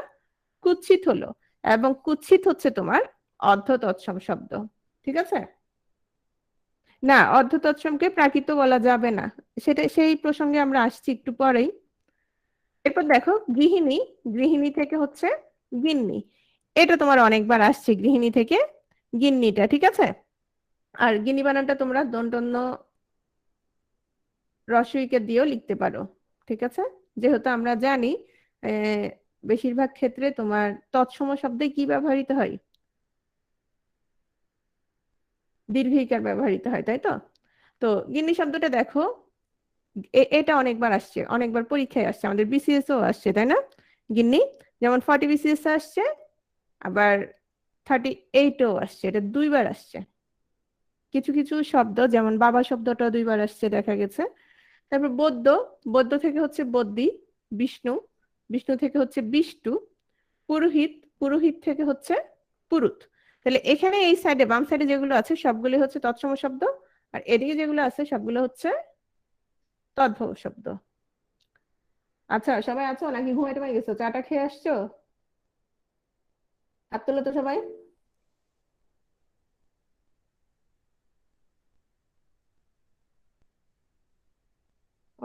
কুৎসিত হলো। এবং কুৎসিত হচ্ছে তোমার অর্ধ তৎসম শব্দ। ঠিক আছে? না, অর্ধ তৎসমকে প্রাকৃত বলা যাবে না। সেটা সেই প্রসঙ্গে আমরা আসছি একটু পরেই। এরপর দেখো গৃহিণী, গৃহিণী থেকে হচ্ছে গিন্নি। এটা তোমার অনেকবার আসছে, গৃহিণী থেকে গিন্নিটা, ঠিক আছে। আর গিনি বানানটা তোমরা দন্তন্য রস্বইকে দিয়েও লিখতে পারো, ঠিক আছে? যেহেতু আমরা জানি বেশিরভাগ ক্ষেত্রে তোমার তৎসম শব্দে কি ব্যবহৃত হয়, দীর্ঘইকার ব্যবহৃত হয়, তাই তো? তো গিন্নি শব্দটা দেখো, এটা অনেকবার আসছে, অনেকবার পরীক্ষায় আসছে, আমাদের বিসিএস ও আসছে, তাই না? গিন্নি যেমন 40 বিসিএস আসছে, আবার 38ও আসছে, এটা দুইবার আসছে। কিছু কিছু শব্দ যেমন বাবা শব্দটা দুইবার আসছে দেখা গেছে। তারপর বৌদ্ধ, বৌদ্ধ থেকে হচ্ছে বদ্যি, বিষ্ণু, বিষ্ণু থেকে হচ্ছে বিষ্টু, পুরোহিত, পুরোহিত থেকে হচ্ছে পুরুত। তাহলে এখানে এই সাইডে বাম সাইডে যেগুলো আছে সবগুলো হচ্ছে তৎসম শব্দ, আর এদিকে যেগুলো আছে সবগুলো হচ্ছে তদ্ভব শব্দ। আচ্ছা, সবাই আছো নাকি ঘুমাইতে পারি গেছো? চাটা খেয়ে আসছো? হাত তোলো তো সবাই।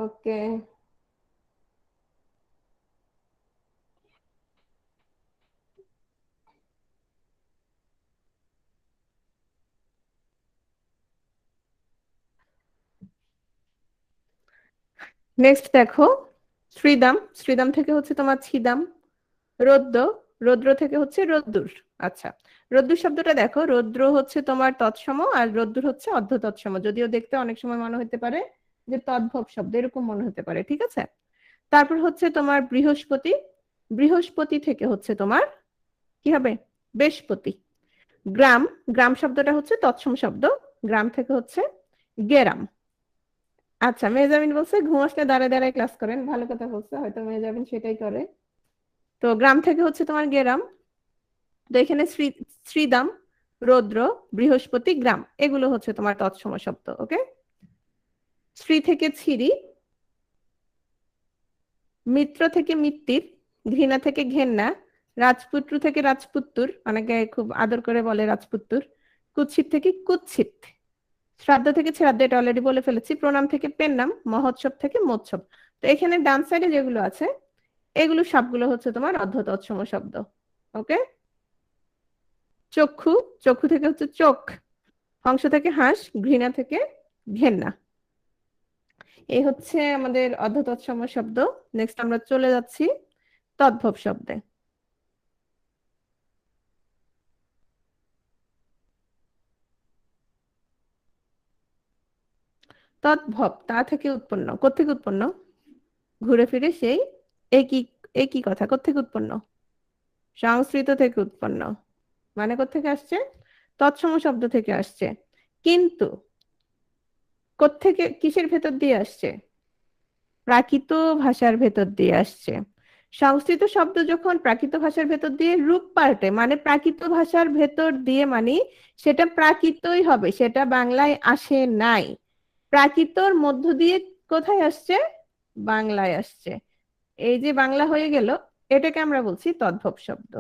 ওকে, নেক্সট দেখো, শ্রীদাম, শ্রীদাম থেকে হচ্ছে তোমার ছিদাম। রৌদ্র, রৌদ্র থেকে হচ্ছে রোদ্দুর। আচ্ছা, রোদ্দুর শব্দটা দেখো, রৌদ্র হচ্ছে তোমার তৎসম আর রোদ্দুর হচ্ছে অর্ধ তৎসম, যদিও দেখতে অনেক সময় মনে হতে পারে যে তদ্ভব শব্দ, এরকম মনে হতে পারে, ঠিক আছে? তারপর হচ্ছে তোমার বৃহস্পতি, বৃহস্পতি থেকে হচ্ছে তোমার কি হবে? বৃহস্পতি। গ্রাম, গ্রাম শব্দটা হচ্ছে তৎসম শব্দ, গ্রাম থেকে হচ্ছে গেরাম। আচ্ছা, মেহজাবিন বলছে ঘুম আসলে দাঁড়ায় দাঁড়ায় ক্লাস করেন, ভালো কথা বলছে, হয়তো মেহজাবিন সেটাই করে। তো গ্রাম থেকে হচ্ছে তোমার গেরাম। তো এখানে শ্রীদাম, রৌদ্র, বৃহস্পতি, গ্রাম, এগুলো হচ্ছে তোমার তৎসম শব্দ। ওকে, শ্রী থেকে ছিরি, মিত্র থেকে মিত্তির, ঘৃণা থেকে ঘেন্না, রাজপুত্র থেকে রাজপুত্তুর, অনেকে খুব আদর করে বলে রাজপুত্তুর, কুৎসিত থেকে কুৎসিত, শ্রাদ্ধ থেকে শ্রাদ্ধ, এটা অলরেডি বলে ফেলেছি, প্রণাম থেকে পেন্নাম, মহোৎসব থেকে মোৎসব। তো এখানে ডান সাইডে যেগুলো আছে এগুলো সবগুলো হচ্ছে তোমার অর্ধ তৎসম শব্দ। ওকে, চক্ষু, চক্ষু থেকে হচ্ছে চোখ, হংস থেকে হাঁস, ঘৃণা থেকে ঘেন্না। এই হচ্ছে আমাদের অর্ধ তৎসম শব্দ। নেক্সট আমরা চলে যাচ্ছি তদ্ভব শব্দে। তদ্ভব তা থেকে উৎপন্ন, কোত্থেকে উৎপন্ন? ঘুরে ফিরে সেই একই, একই কথা, কোত্থেকে উৎপন্ন? সংস্কৃত থেকে উৎপন্ন। মানে কোত্থেকে আসছে? তৎসম শব্দ থেকে আসছে, কিন্তু কোত্থেকে, কিসের ভেতর দিয়ে আসছে? প্রাকৃত ভাষার ভেতর দিয়ে আসছে। সংস্কৃত শব্দ যখন প্রাকৃত ভাষার ভেতর দিয়ে রূপ পাল্টে, মানে প্রাকৃত ভাষার ভেতর দিয়ে, মানে সেটা প্রাকৃতই হবে, সেটা বাংলায় আসে নাই। প্রাকৃতর মধ্য দিয়ে কোথায় আসছে? বাংলায় আসছে। এই যে বাংলা হয়ে গেল, এটাকে আমরা বলছি তদ্ভব শব্দ।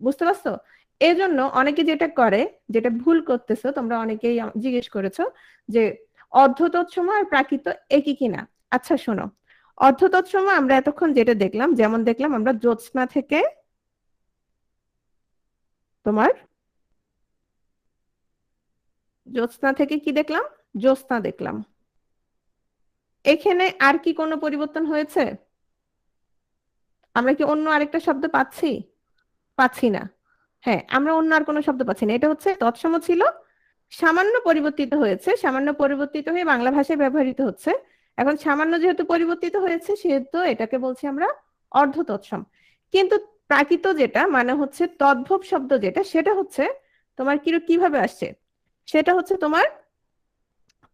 বুঝতে পারছো? এজন্য অনেকে যেটা করে, যেটা ভুল করতেছো তোমরা অনেকেই জিজ্ঞেস করেছো যে অর্ধ তৎসম আর প্রাকৃত একই কিনা। আচ্ছা শোনো, অর্ধ তৎসম আমরা এতক্ষণ যেটা দেখলাম, যেমন দেখলাম আমরা জ্যোৎস্না থেকে তোমার, জ্যোৎস্না থেকে কি দেখলাম? জ্যোৎস্না দেখলাম। এখানে আর কি কোনো পরিবর্তন হয়েছে? আমরা কি অন্য আরেকটা শব্দ পাচ্ছি? পাচ্ছি না। হ্যাঁ, আমরা অন্য আর কোনো শব্দ পাচ্ছি না, এটা হচ্ছে তৎসম ছিল, সামান্য পরিবর্তিত হয়েছে, সামান্য পরিবর্তিত হয়ে বাংলা ভাষায় ব্যবহৃত হচ্ছে। এখন সামান্য যেহেতু পরিবর্তিত হয়েছে সেহেতু এটাকে বলছি আমরা অর্ধ তৎসম। কিন্তু প্রাকৃত যেটা মানে হচ্ছে তদ্ভব শব্দ যেটা, সেটা হচ্ছে তোমার কিভাবে আসছে? সেটা হচ্ছে তোমার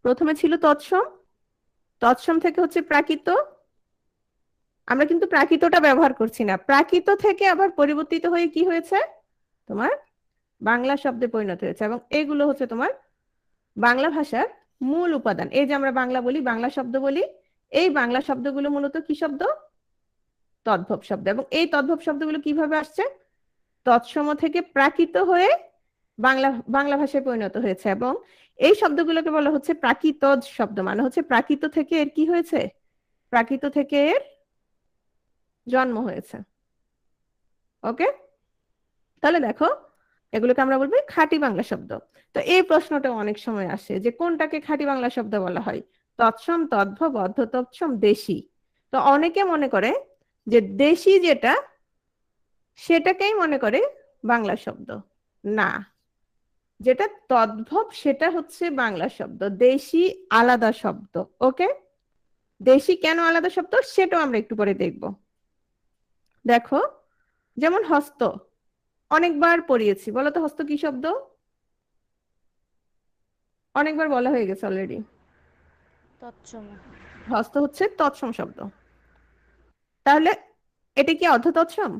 প্রথমে ছিল তৎসম, তৎসম থেকে হচ্ছে প্রাকৃত, আমরা কিন্তু প্রাকৃতটা ব্যবহার করছি না, প্রাকৃত থেকে আবার পরিবর্তিত হয়ে কি হয়েছে? তোমার বাংলা শব্দে পরিণত হয়েছে। এবং এগুলো হচ্ছে তোমার বাংলা ভাষার মূল উপাদান। এই যে আমরা বাংলা বলি, বাংলা শব্দ বলি, এই বাংলা শব্দগুলো মূলত কি শব্দ? তদ্ভব শব্দ। এবং এই তদ্ভব শব্দগুলো কিভাবে আসছে? তৎসম থেকে প্রাকৃত হয়ে বাংলা, বাংলা ভাষায় পরিণত হয়েছে। এবং এই শব্দগুলোকে বলা হচ্ছে প্রাকৃতজ শব্দ, মানে হচ্ছে প্রাকৃত থেকে এর কি হয়েছে? প্রাকৃত থেকে এর জন্ম হয়েছে। ওকে, তাহলে দেখো এগুলোকে আমরা বলবো খাঁটি বাংলা শব্দ। তো এই প্রশ্নটা অনেক সময় আসে যে কোনটাকে খাঁটি বাংলা শব্দ বলা হয়, তৎসম, তদ্ভব, অর্ধ তৎসম, দেশি। তো অনেকে মনে করে যে দেশি যেটা সেটাকেই মনে করে বাংলা শব্দ। না, যেটা তদ্ভব সেটা হচ্ছে বাংলা শব্দ, দেশি আলাদা শব্দ। ওকে, দেশি কেন আলাদা শব্দ সেটাও আমরা একটু পরে দেখব। দেখো, যেমন হস্ত, অনেকবার পড়িয়েছি, বলো তো হস্ত কি শব্দ? অনেকবার বলা হয়ে গেছে অলরেডি। তৎসম। হস্ত হচ্ছে তৎসম শব্দ। তাহলে এটা কি অর্ধ তৎসম?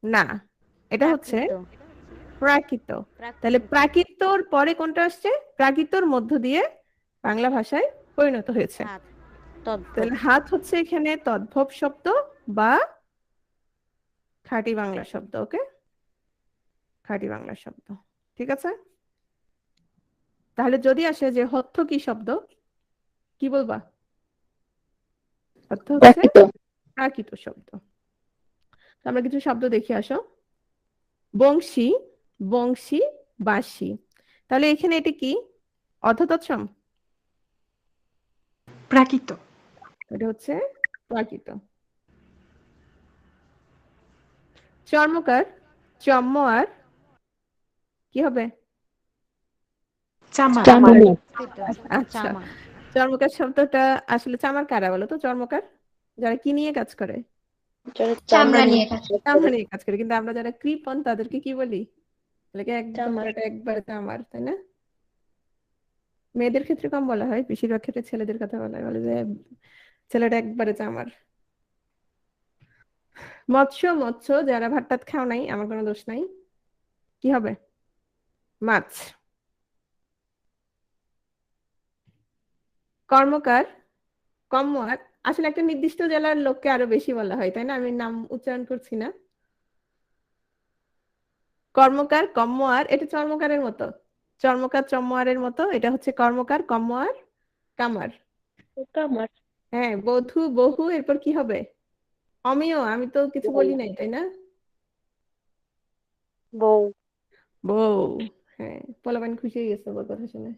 না, এটা হচ্ছে প্রাকৃত। তাহলে প্রাকৃতর পরে কোনটা আসছে? প্রাকৃতর মধ্য দিয়ে বাংলা ভাষায় পরিণত হয়েছে। তাহলে হাত হচ্ছে এখানে তদ্ভব শব্দ বা খাঁটি বাংলা শব্দ। ওকে, খাঁটি বাংলা শব্দ, ঠিক আছে। তাহলে যদি আসে যে হত্থ কি শব্দ, কি বলবা? হত্থ হচ্ছে প্রাকৃত শব্দ। আমরা কিছু শব্দ দেখি, আসো। বংশী, বংশী, বাঁশি। তাহলে এখানে এটি কি অর্ধ তৎসম? প্রাকৃত। এটা হচ্ছে প্রাকৃত। চর্মকার, চম্ময়ার কি হবে? চামার। আচ্ছা, চর্মকার শব্দটা আসলে চামার কারা বলো তো? চর্মকার যারা কি নিয়ে কাজ করে? চামড়া নিয়ে চামড়া নিয়ে কাজ করে। কিন্তু আমরা যারা কৃপণ তাদেরকে কি বলি? একদম এটা একবার চামার, তাই না? মেয়েদের ক্ষেত্রে কম বলা হয়, বেশিরভাগ ক্ষেত্রে ছেলেদের কথা বলা হয়, বলে যে ছেলেটা একবারে চামার। মৎস্য, মৎস্য যারা ভাত টাত খাও নাই, আমার কোনো দোষ নাই, কি হবে? মাছ। কর্মকার, কম্ময়ার, আসলে একটা নির্দিষ্ট জেলার লোককে আরো বেশি বলা হয়, তাই না? আমি নাম উচ্চারণ করছি না। কর্মকার, কম্ময়ার, এটা চর্মকারের মতো, চর্মকার চম্ময়ারের মতো। এটা হচ্ছে কর্মকার, কম্ময়ার, কামার। হ্যাঁ, বধূ, বহু, এরপর কি হবে? অমিয়। আমি তো কিছু বলি নাই, তাই না? বউ। বউ। হ্যাঁ, পোলাপান খুশি হয়ে গেছে ওর কথা শুনে।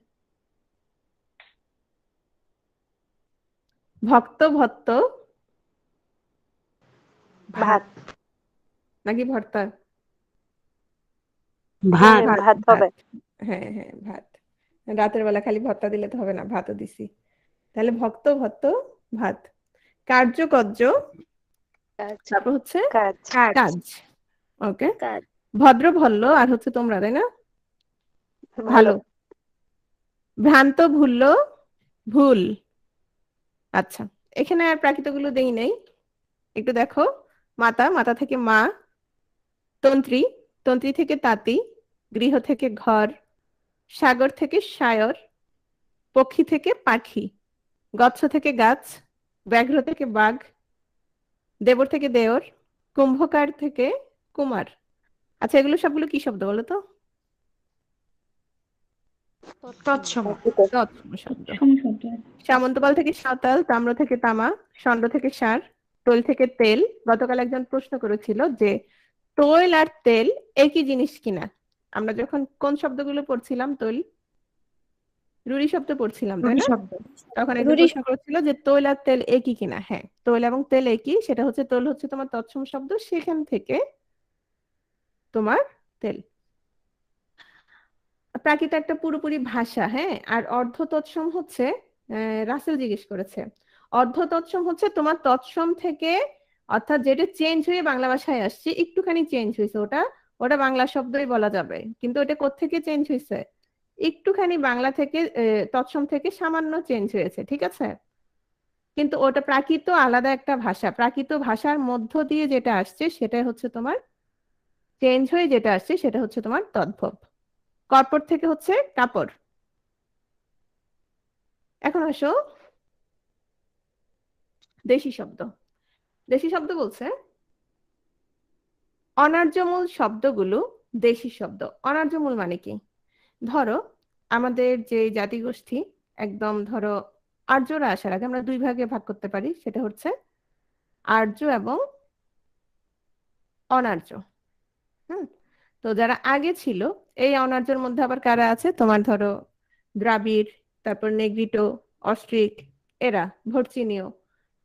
ভক্ত, ভত্ত, ভাত। নাকি ভর্তা? ভাত। ভাত হবে। হ্যাঁ হ্যাঁ, ভাত। রাতের বেলা খালি ভর্তা দিলে তো হবে না, ভাতও দিছি। তাহলে ভক্ত, ভত্ত, ভাত। কার্য, কর্য, তারপর হচ্ছে কাজ। ওকে, ভদ্র, ভল্ল, আর হচ্ছে তোমরা, তাই না? ভালো। ভ্রান্ত, ভুল্ল, ভুল। আচ্ছা, এখানে আর প্রাকৃত গুলো দেই নাই, একটু দেখো। মাতা, মাতা থেকে মা। তন্ত্রী, তন্ত্রী থেকে তাঁতি। গৃহ থেকে ঘর। সাগর থেকে সায়র। পক্ষী থেকে পাখি। গচ্ছ থেকে গাছ। ব্যাঘ্র থেকে বাঘ। দেবর থেকে দেওর। কুম্ভকার থেকে কুমার। আচ্ছা, এগুলো সবগুলো কি শব্দ বলো তো? তৎসম। তৎসম শব্দ। সামন্তপাল থেকে সাঁওতাল। তাম্র থেকে তামা। ষণ্ড থেকে সার। তৈল থেকে তেল। গতকাল একজন প্রশ্ন করেছিল যে তৈল আর তেল একই জিনিস কিনা। আমরা যখন কোন শব্দগুলো পড়ছিলাম, তৈল, রুড়ি শব্দ পড়ছিলাম, তাই না? তখন একজন প্রশ্ন করেছিল যে তৈল আর তেল একই কিনা। হ্যাঁ, তৈল এবং তেল একই। সেটা হচ্ছে, তৈল হচ্ছে তোমার তৎসম শব্দ, সেখান থেকে তোমার তেল। প্রাকৃত একটা পুরোপুরি ভাষা, হ্যাঁ। আর অর্ধ তৎসম হচ্ছে, রাসেল জিজ্ঞেস করেছে, অর্ধ তৎসম হচ্ছে তোমার তৎসম থেকে, অর্থাৎ যেটা চেঞ্জ হয়ে বাংলা ভাষায় আসছে, একটুখানি চেঞ্জ হয়েছে, ওটা ওটা বাংলা শব্দই বলা যাবে, কিন্তু ওটা কোত্থেকে চেঞ্জ হয়েছে? একটুখানি বাংলা থেকে, তৎসম থেকে সামান্য চেঞ্জ হয়েছে, ঠিক আছে। কিন্তু ওটা প্রাকৃত আলাদা একটা ভাষা, প্রাকৃত ভাষার মধ্য দিয়ে যেটা আসছে সেটা হচ্ছে তোমার চেঞ্জ হয়ে যেটা আসছে সেটা হচ্ছে তোমার তদ্ভব। কর্পট থেকে হচ্ছে কাপড়। এখন আসো দেশি শব্দ। দেশি শব্দ বলছে অনার্যমূল শব্দগুলো দেশি শব্দ। অনার্যমূল মানে কি? ধরো, আমাদের যে জাতিগোষ্ঠী, একদম ধরো আর্যরা আসার আগে আমরা দুই ভাগে ভাগ করতে পারি, সেটা হচ্ছে আর্য এবং অনার্য। হুম, তো যারা আগে ছিল, এই অনার্যর মধ্যে আবার কারা আছে তোমার, ধরো দ্রাবিড়, তারপর নেগ্রিটো, অস্ট্রিক, এরা ভর্চিনীয়।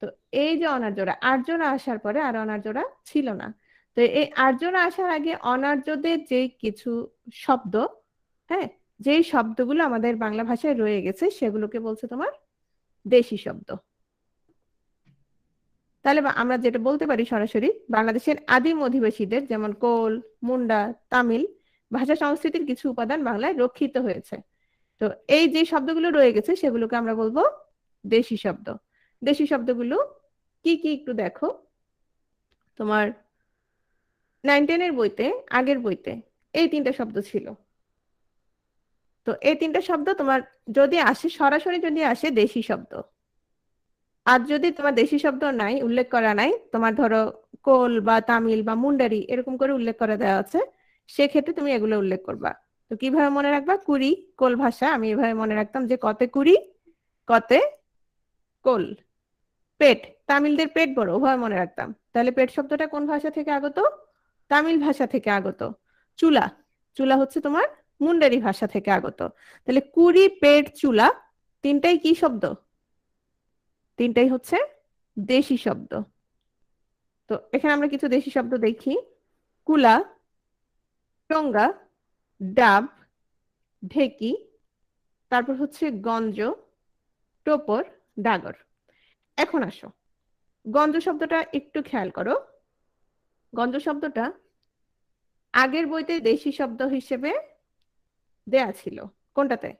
তো এই যে অনার্যরা, আর্যরা আসার পরে আর অনার্যরা ছিল না। তো এই আর্যরা আসার আগে অনার্যদের যে কিছু শব্দ, হ্যাঁ, যেই শব্দগুলো আমাদের বাংলা ভাষায় রয়ে গেছে সেগুলোকে বলছে তোমার দেশি শব্দ। তাহলে আমরা যেটা বলতে পারি সরাসরি, বাংলাদেশের আদিম অধিবাসীদের যেমন কোল, মুন্ডা, তামিল ভাষা সংস্কৃতির কিছু উপাদান বাংলায় রক্ষিত হয়েছে। তো এই যে শব্দগুলো রয়ে গেছে সেগুলোকে আমরা বলবো দেশি শব্দ। দেশি শব্দগুলো কি কি একটু দেখো। তোমার 9-10 বইতে, আগের বইতে এই 3টা শব্দ ছিল। তো এই 3টা শব্দ তোমার যদি আসে, সরাসরি যদি আসে দেশি শব্দ। আর যদি তোমার দেশি শব্দ নাই, উল্লেখ করা নাই, তোমার ধরো কোল বা তামিল বা মুন্ডারি এরকম করে উল্লেখ করে দেওয়া আছে, সেক্ষেত্রে তুমি এগুলো উল্লেখ করবা। তো কিভাবে মনে রাখবা? কুড়ি কোল ভাষা, আমি এভাবে মনে রাখতাম যে কতে কুড়ি, কতে কোল। পেট, তামিলদের পেট বড়, উভয় মনে রাখতাম। তাহলে পেট শব্দটা কোন ভাষা থেকে আগত? তামিল ভাষা থেকে আগত। চুলা, চুলা হচ্ছে তোমার মুন্ডারি ভাষা থেকে আগত। তাহলে কুড়ি, পেট, চুলা, তিনটাই কি শব্দ? তিনটাই হচ্ছে দেশি শব্দ। তো এখানে আমরা কিছু দেশি শব্দ দেখি। কুলা, টঙ্গা, ডাব, ঢেকি, তারপর হচ্ছে গঞ্জ, টোপর, ডাগর। এখন আসো, গঞ্জ শব্দটা একটু খেয়াল করো। গঞ্জ শব্দটা আগের বইতে দেশি শব্দ হিসেবে দেয়া ছিল। কোনটাতে?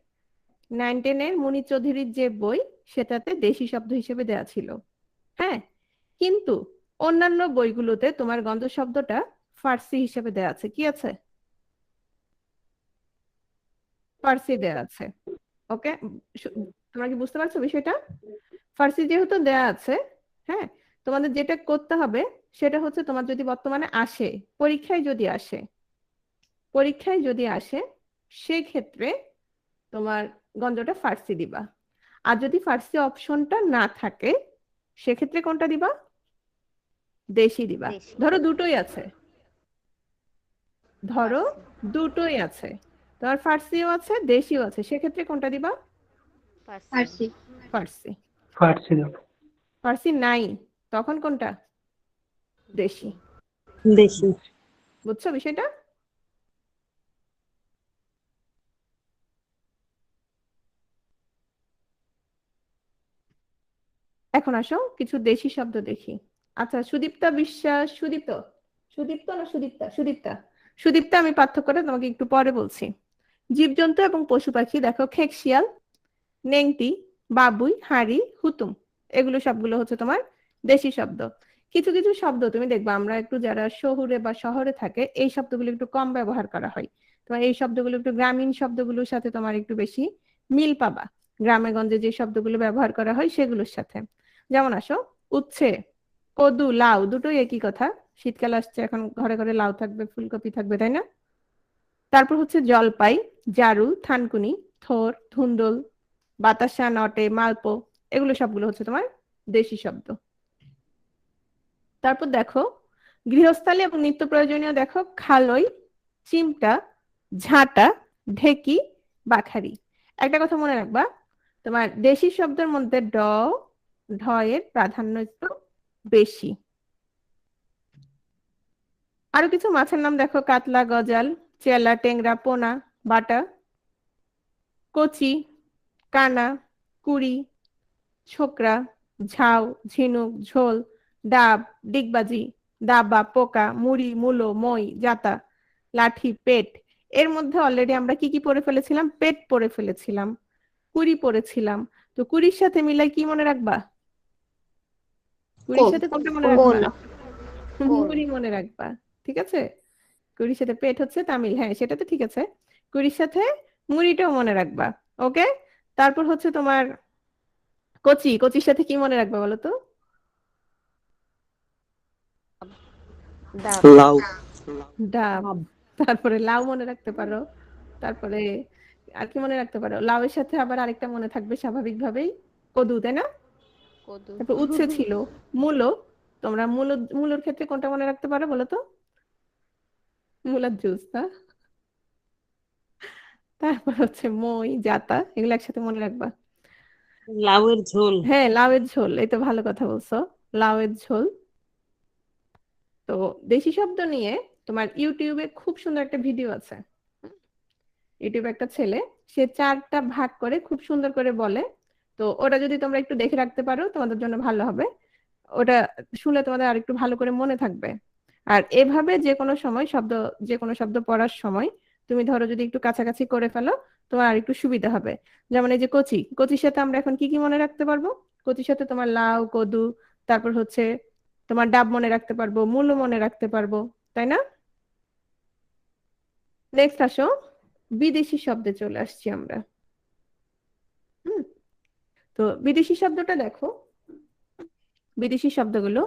9-10 মুনির চৌধুরীর যে বই, সেটাতে দেশি শব্দ হিসেবে দেয়া ছিল। হ্যাঁ, কিন্তু অন্যান্য বইগুলোতে তোমার গন্ধ শব্দটা ফার্সি হিসেবে দেয়া আছে। কি আছে? ফার্সি দেয়া আছে। ওকে, তোমরা কি বুঝতে পারছো বিষয়টা? ফার্সি যেহেতু দেয়া আছে, হ্যাঁ, তোমাদের যেটা করতে হবে সেটা হচ্ছে, তোমার যদি বর্তমানে আসে, পরীক্ষায় যদি আসে, পরীক্ষায় যদি আসে সেক্ষেত্রে তোমার গন্ধটা ফার্সি দিবা। আর যদি ফার্সি অপশনটা না থাকে সেক্ষেত্রে কোনটা দিবা? দেশি দিবা। দেশি। ধরো দুটোই আছে, ধরো ফার্সি। দুটোই আছে, তোমার ফার্সিও আছে দেশিও আছে, সেক্ষেত্রে কোনটা দিবা? ফার্সি। ফার্সি। ফার্সি দাও। ফার্সি নাই, তখন কোনটা? দেশি। দেশি। বুঝছো বিষয়টা? এখন আসো কিছু দেশি শব্দ দেখি। আচ্ছা, সুদীপ্তা বিশ্বাস, সুদীপ্ত, সুদীপ্ত না সুদীপ্তা, সুদীপ্তা, সুদীপ্তা, আমি পার্থক্যটা তোমাকে একটু পরে বলছি। জীবজন্তু এবং পশু পাখি দেখো, খেকশিয়াল, নেংটি, বাবুই, হাঁড়ি, হুতুম, এগুলো সবগুলো হচ্ছে তোমার দেশি শব্দ। কিছু কিছু শব্দ তুমি দেখবা, আমরা একটু যারা শহুরে বা শহরে থাকে, এই শব্দগুলো একটু কম ব্যবহার করা হয়। তোমার এই শব্দগুলো একটু গ্রামীণ শব্দগুলোর সাথে তোমার একটু বেশি মিল পাবা, গ্রামে গঞ্জে যে শব্দগুলো ব্যবহার করা হয় সেগুলোর সাথে। যেমন আসো, উচ্ছে, কদু, লাউ, দুটোই একই কথা। শীতকাল আসছে, এখন ঘরে ঘরে লাউ থাকবে, ফুলকপি থাকবে, তাই না? তারপর হচ্ছে জলপাই, জারুল, থানকুনি, থোর, ধুন্দল, বাতাসা, নটে, মালপো, এগুলো সবগুলো হচ্ছে তোমার দেশি শব্দ। তারপর দেখো গৃহস্থালী এবং নিত্য প্রয়োজনীয়, দেখো খালই, চিমটা, ঝাঁটা, ঢেকি, বাখারি। একটা কথা মনে রাখবা, তোমার দেশি শব্দের মধ্যে ঢ এর প্রাধান্য একটু বেশি। আরো কিছু মাছের নাম দেখো, কাতলা, গজাল, চেলা, টেংরা, পোনা, বাটা, কচি, কানা, কুড়ি, ছোকরা, ঝাউ, ঝিনুক, ঝোল, ডাব, ডিগবাজি, দাবা, পোকা, মুড়ি, মূলো, মই, জাতা, লাঠি, পেট। এর মধ্যে অলরেডি আমরা কি কি পড়ে ফেলেছিলাম? পেট পড়ে ফেলেছিলাম, কুড়ি পড়েছিলাম। তো কুড়ির সাথে মিলাই কি মনে রাখবা? কুড়ির কোল। সাথে কোনটা মনে কোল। রাখবা? কোল। মুড়ি মনে রাখবা। ঠিক আছে, কুড়ির সাথে পেট হচ্ছে তামিল, হ্যাঁ সেটা তো ঠিক আছে। কুড়ির সাথে মুড়িটাও মনে রাখবা। ওকে, তারপর হচ্ছে তোমার কচি, কচির সাথে কি মনে রাখবা বলো তো? ডাব। লাউ। ডাব। তারপরে লাউ মনে রাখতে পারো। তারপরে আর কি মনে রাখতে পারো? লাউয়ের সাথে আবার আরেকটা মনে থাকবে স্বাভাবিকভাবেই, কদু, তাই না? কদু। তারপর উচ্ছে ছিল, মূলো। তোমরা মূলোর ক্ষেত্রে কোনটা মনে রাখতে পারো বলো তো? মুলার জুস না? তারপর হচ্ছে মই, জাতা, এগুলো একসাথে মনে রাখবা। লাউয়ের ঝোল। হ্যাঁ, লাউয়ের ঝোল, এই তো ভালো কথা বলছো, লাউয়ের ঝোল। তো দেশি শব্দ নিয়ে তোমার ইউটিউবে খুব সুন্দর একটা ভিডিও আছে। ইউটিউবে একটা ছেলে, সে 4টা ভাগ করে খুব সুন্দর করে বলে। তো ওটা যদি তোমরা একটু দেখে রাখতে পারো তোমাদের জন্য ভালো হবে। ওটা শুনলে তোমাদের আর একটু ভালো করে মনে থাকবে। আর এভাবে যে কোনো শব্দ পড়ার সময় তুমি ধরো যদি একটু কাছাকাছি করে ফেলো, তোমার আর একটু সুবিধা হবে। যেমন এই যে কচি, কচির সাথে আমরা এখন কি কি মনে রাখতে পারবো? কচির সাথে তোমার লাউ, কদু, তারপর হচ্ছে তোমার ডাব মনে রাখতে পারবো, মূলো মনে রাখতে পারবো, তাই না? নেক্সট আসো, বিদেশি শব্দে চলে আসছি আমরা। হুম। তো বিদেশি শব্দটা দেখো, বিদেশি শব্দগুলো,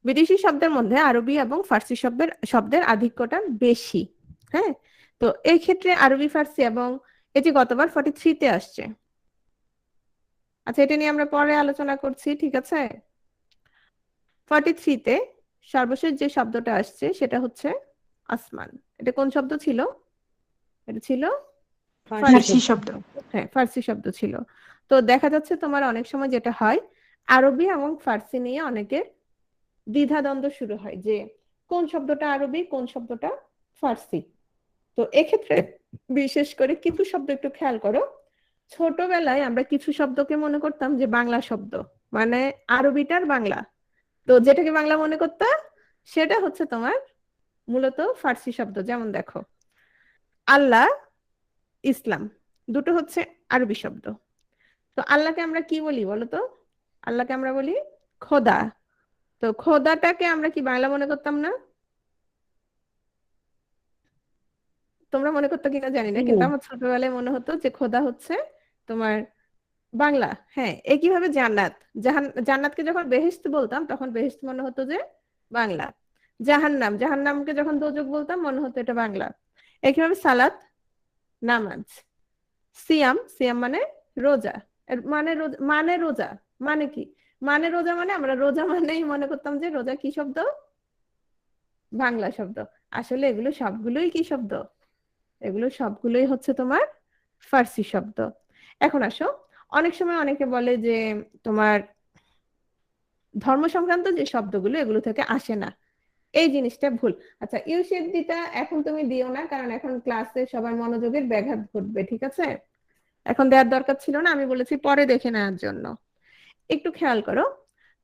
বিদেশি শব্দের মধ্যে আরবি এবং ফার্সি শব্দের আধিক্যটা বেশি। হ্যাঁ, তো এই ক্ষেত্রে আরবি, ফার্সি এবং এটি গতবার 43-তে আসছে। আচ্ছা, এটা নিয়ে আমরা পরে আলোচনা করছি, ঠিক আছে? 43-তে সর্বশেষ যে শব্দটা আসছে সেটা হচ্ছে আসমান। এটা কোন শব্দ ছিল? এটা ছিল ফার্সি ফার্সি শব্দ। শব্দ। হ্যাঁ, ফার্সি শব্দ ছিল। তো দেখা যাচ্ছে তোমার অনেক সময় যেটা হয়, আরবি এবং ফার্সি নিয়ে অনেকের দ্বিধাদ্বন্দ্ব শুরু হয় যে কোন শব্দটা আরবি, কোন শব্দটা ফার্সি। তো এক্ষেত্রে বিশেষ করে কিছু শব্দ একটু খেয়াল করো। ছোটবেলায় আমরা কিছু শব্দকে মনে করতাম যে বাংলা শব্দ, মানে আরবিটার বাংলা। তো যেটাকে বাংলা মনে করতে, সেটা হচ্ছে তোমার মূলত ফার্সি শব্দ। যেমন দেখো, আল্লাহ, ইসলাম, দুটো হচ্ছে আরবি শব্দ। তো আল্লাহকে আমরা কি বলি বলো তো? আল্লাহকে আমরা বলি খোদা। তো খোদাটাকে আমরা কি বাংলা মনে করতাম না? তোমরা মনে করতো কিনা জানি না, কিন্তু আমার ছোটবেলায় মনে হতো যে খোদা হচ্ছে তোমার বাংলা। হ্যাঁ, একইভাবে জান্নাত, জান্নাতকে যখন বেহেশত বলতাম তখন বেহেশত মনে হতো যে বাংলা। জাহান্নাম, জাহান্নামকে যখন দোজখ বলতাম মনে হতো এটা বাংলা। একইভাবে সালাত, নামাজ। সিয়াম, সিয়াম মানে রোজা। এর মানে রোজা মানে কি? মানে রোজা মানে আমরা রোজা মানেই মনে করতাম যে রোজা কি শব্দ? বাংলা শব্দ। আসলে এগুলো সবগুলোই কি শব্দ? এগুলো সবগুলোই হচ্ছে তোমার ফার্সি শব্দ। এখন আসো, অনেক সময় অনেকে বলে যে তোমার ধর্ম সংক্রান্ত যে শব্দগুলো এগুলো থেকে আসে না, এই জিনিসটা ভুল। আচ্ছা, ইউসিএফডিটা এখন তুমি দিও না, কারণ এখন ক্লাসে সবার মনোযোগের ব্যাঘাত ঘটবে, ঠিক আছে? এখন দেওয়ার দরকার ছিল না, আমি বলেছি পরে দেখে নেওয়ার জন্য। একটু খেয়াল করো।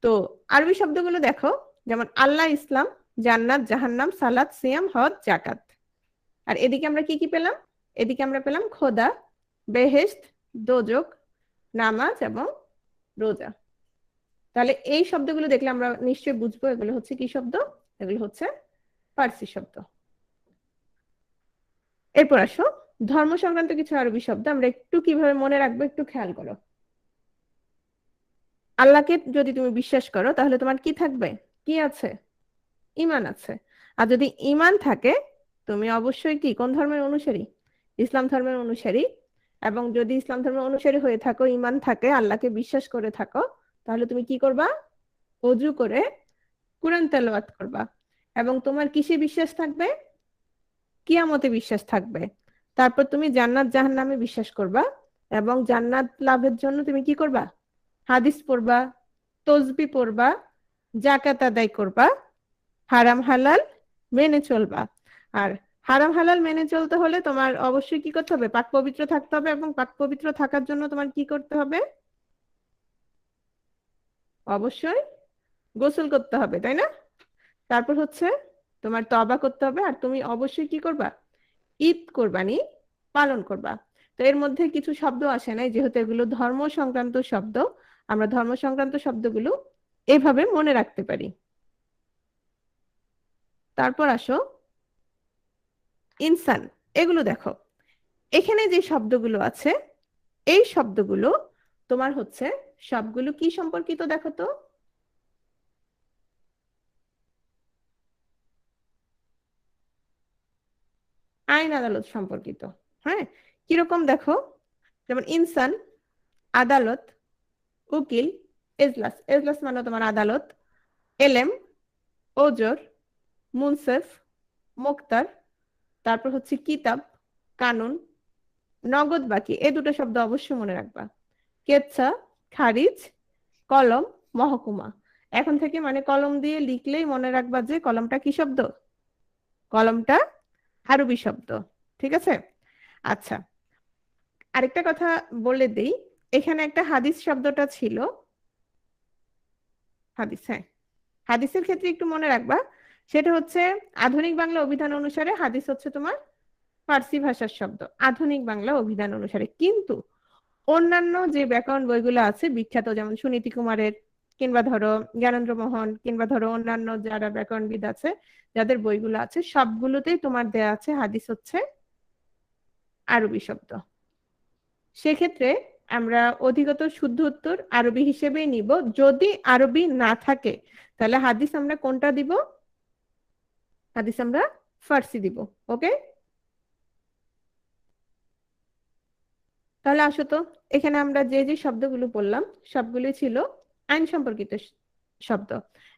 তো আরবি শব্দগুলো দেখো, যেমন আল্লাহ, ইসলাম, জান্নাত, জাহান্নাম, সালাত, সিয়াম, হজ, জাকাত। আর এদিকে আমরা কি কি পেলাম? এদিকে আমরা পেলাম খোদা, বেহেশত, দোজখ, নামাজ এবং রোজা। তাহলে এই শব্দগুলো দেখলে আমরা নিশ্চয়ই বুঝবো এগুলো হচ্ছে কি শব্দ? এগুলো হচ্ছে ফার্সি শব্দ। এরপর আসো, ধর্ম সংক্রান্ত কিছু আরবি শব্দ আমরা একটু কিভাবে মনে রাখবো একটু খেয়াল করো। আল্লাহকে যদি তুমি বিশ্বাস করো তাহলে তোমার কি থাকবে? কি আছে? ঈমান আছে। আর যদি ঈমান থাকে, তুমি অবশ্যই কি কোন ধর্মের অনুসারী? ইসলাম ধর্মের অনুসারী। এবং যদি ইসলাম ধর্মের অনুসারী হয়ে থাকো, ঈমান থাকে, আল্লাহকে বিশ্বাস করে থাকো, তাহলে তুমি কি করবা? ওযু করে কুরআন তেলাওয়াত করবা। এবং তোমার কিসে বিশ্বাস থাকবে? কিয়ামতে বিশ্বাস থাকবে। তারপর তুমি জান্নাত, জাহান্নামে বিশ্বাস করবা। এবং জান্নাত লাভের জন্য তুমি কি করবা? হাদিস পড়বা, তসবি পড়বা, যাকাত আদায় করবা, হারাম হালাল মেনে চলবা। আর হারাম হালাল মেনে চলতে হলে তোমার অবশ্যই কি করতে হবে? পাক পবিত্র থাকতে হবে। এবং পাক পবিত্র থাকার জন্য তোমার কি করতে হবে? অবশ্যই গোসল করতে হবে, তাই না? তারপর হচ্ছে তোমার তওবা করতে হবে। আর তুমি অবশ্যই কি করবা? ঈদ কোরবানি পালন করবা। তো এর মধ্যে কিছু শব্দ আসে নাই, যেহেতু এগুলো ধর্ম সংক্রান্ত শব্দ, আমরা ধর্ম সংক্রান্ত শব্দগুলো এভাবে মনে রাখতে পারি। তারপর আসো ইনসান, এগুলো দেখো, এখানে যে শব্দগুলো আছে এই শব্দগুলো তোমার হচ্ছে সবগুলো কি সম্পর্কিত দেখো তো? আইন আদালত সম্পর্কিত। হ্যাঁ, কিরকম দেখো, যেমন ইনসান, আদালত, উকিল, এজলাস, এজলাস মানে তোমার আদালত, এলেম, ওজর, মুনসেফ, মোক্তার, তারপর হচ্ছে কিতাব, কানুন, নগদ বাকি, এই দুটো শব্দ অবশ্যই মনে রাখবা। কেচ্ছা, খারিজ, কলম, মহকুমা। এখন থেকে মানে কলম দিয়ে লিখলেই মনে রাখবা যে কলমটা কি শব্দ, কলমটা আরবি শব্দ। ঠিক আছে? আচ্ছা, আরেকটা কথা বলে দেই, এখানে একটা হাদিস শব্দটা ছিল, হাদিস, হ্যাঁ, হাদিসের ক্ষেত্রে একটু মনে রাখবা, সেটা হচ্ছে আধুনিক বাংলা অভিধান অনুসারে হাদিস হচ্ছে তোমার ফার্সি ভাষার শব্দ, আধুনিক বাংলা অভিধান অনুসারে। কিন্তু অন্যান্য যে ব্যাকরণ বইগুলো আছে বিখ্যাত, যেমন সুনীতি কুমারের, কিংবা ধরো জ্ঞানেন্দ্র মোহন, কিংবা ধরো অন্যান্য যারা ব্যাকরণবিদ আছে যাদের বইগুলো আছে, সবগুলোতেই তোমার দেয়া আছে হাদিস হচ্ছে আরবি শব্দ। সেক্ষেত্রে আমরা অধিকতর শুদ্ধ উত্তর আরবি হিসেবেই নিব। যদি আরবি না থাকে তাহলে হাদিস আমরা কোনটা দিব, হাদিস আমরা ফার্সি দিব। ওকে, তাহলে আসো তো, এখানে আমরা যে যে শব্দগুলো বললাম সবগুলোই ছিল আইন সম্পর্কিত শব্দ।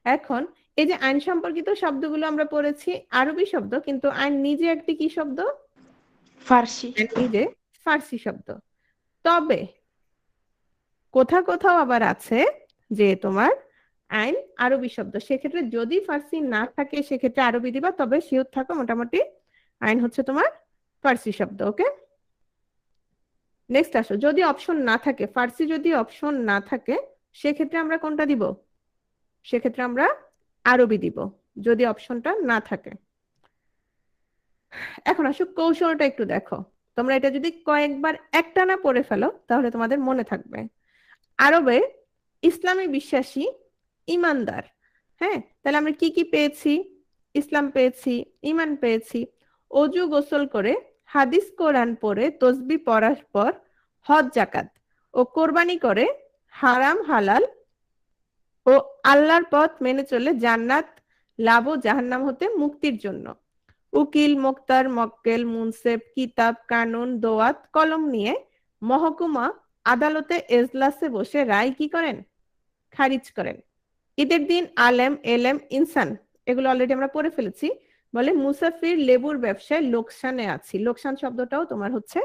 এখন এই যে আইন সম্পর্কিত শব্দগুলো আমরা পড়েছি আরবি শব্দ, কিন্তু আইন নিজে একটি কি শব্দ, ফার্সি। আইন নিজে ফার্সি শব্দ। তবে কোথাও কোথাও আবার আছে যে তোমার আইন আরবি শব্দ, সেক্ষেত্রে যদি ফার্সি না থাকে সেক্ষেত্রে আরবি দিবা, তবে শিওর থাকো মোটামুটি আইন হচ্ছে তোমার ফার্সি শব্দ। ওকে, নেক্সট আসো, যদি অপশন না থাকে, ফার্সি যদি অপশন না থাকে সেক্ষেত্রে আমরা কোনটা দিব, সেক্ষেত্রে আমরা আরবি দিব যদি অপশনটা না থাকে। এখন আসো কৌশলটা একটু দেখো, তোমরা এটা যদি কয়েকবার একটানা পড়ে ফেলো তাহলে তোমাদের মনে থাকবে। আরবে ইসলামে বিশ্বাসী, ইমানদার, হ্যাঁ, তাহলে আমরা কি কি পেয়েছি, ইসলাম পেয়েছি, ইমান পেয়েছি, অজু গোসল করে, হাদিস কোরআন পড়ে, তসবি পড়ার পর হজ জাকাত ও কোরবানি করে, হারাম হালাল ও আল্লাহর পথ মেনে চলে জান্নাত লাভ ও জাহান্নাম হতে মুক্তির জন্য উকিল, মোক্তার, মক্কেল, মুনসেফ, কিতাব, কানুন, দোয়াত, কলম নিয়ে মহকুমা আদালতে এজলাসে বসে রায় কি করেন, খারিজ করেন। ঈদের দিন আলেম, এলেম, ইনসান, এগুলো অলরেডি আমরা পড়ে ফেলেছি। বলে মুসাফির লেবুর ব্যবসায় লোকসানে আছি, লোকসান শব্দটাও তোমার হচ্ছে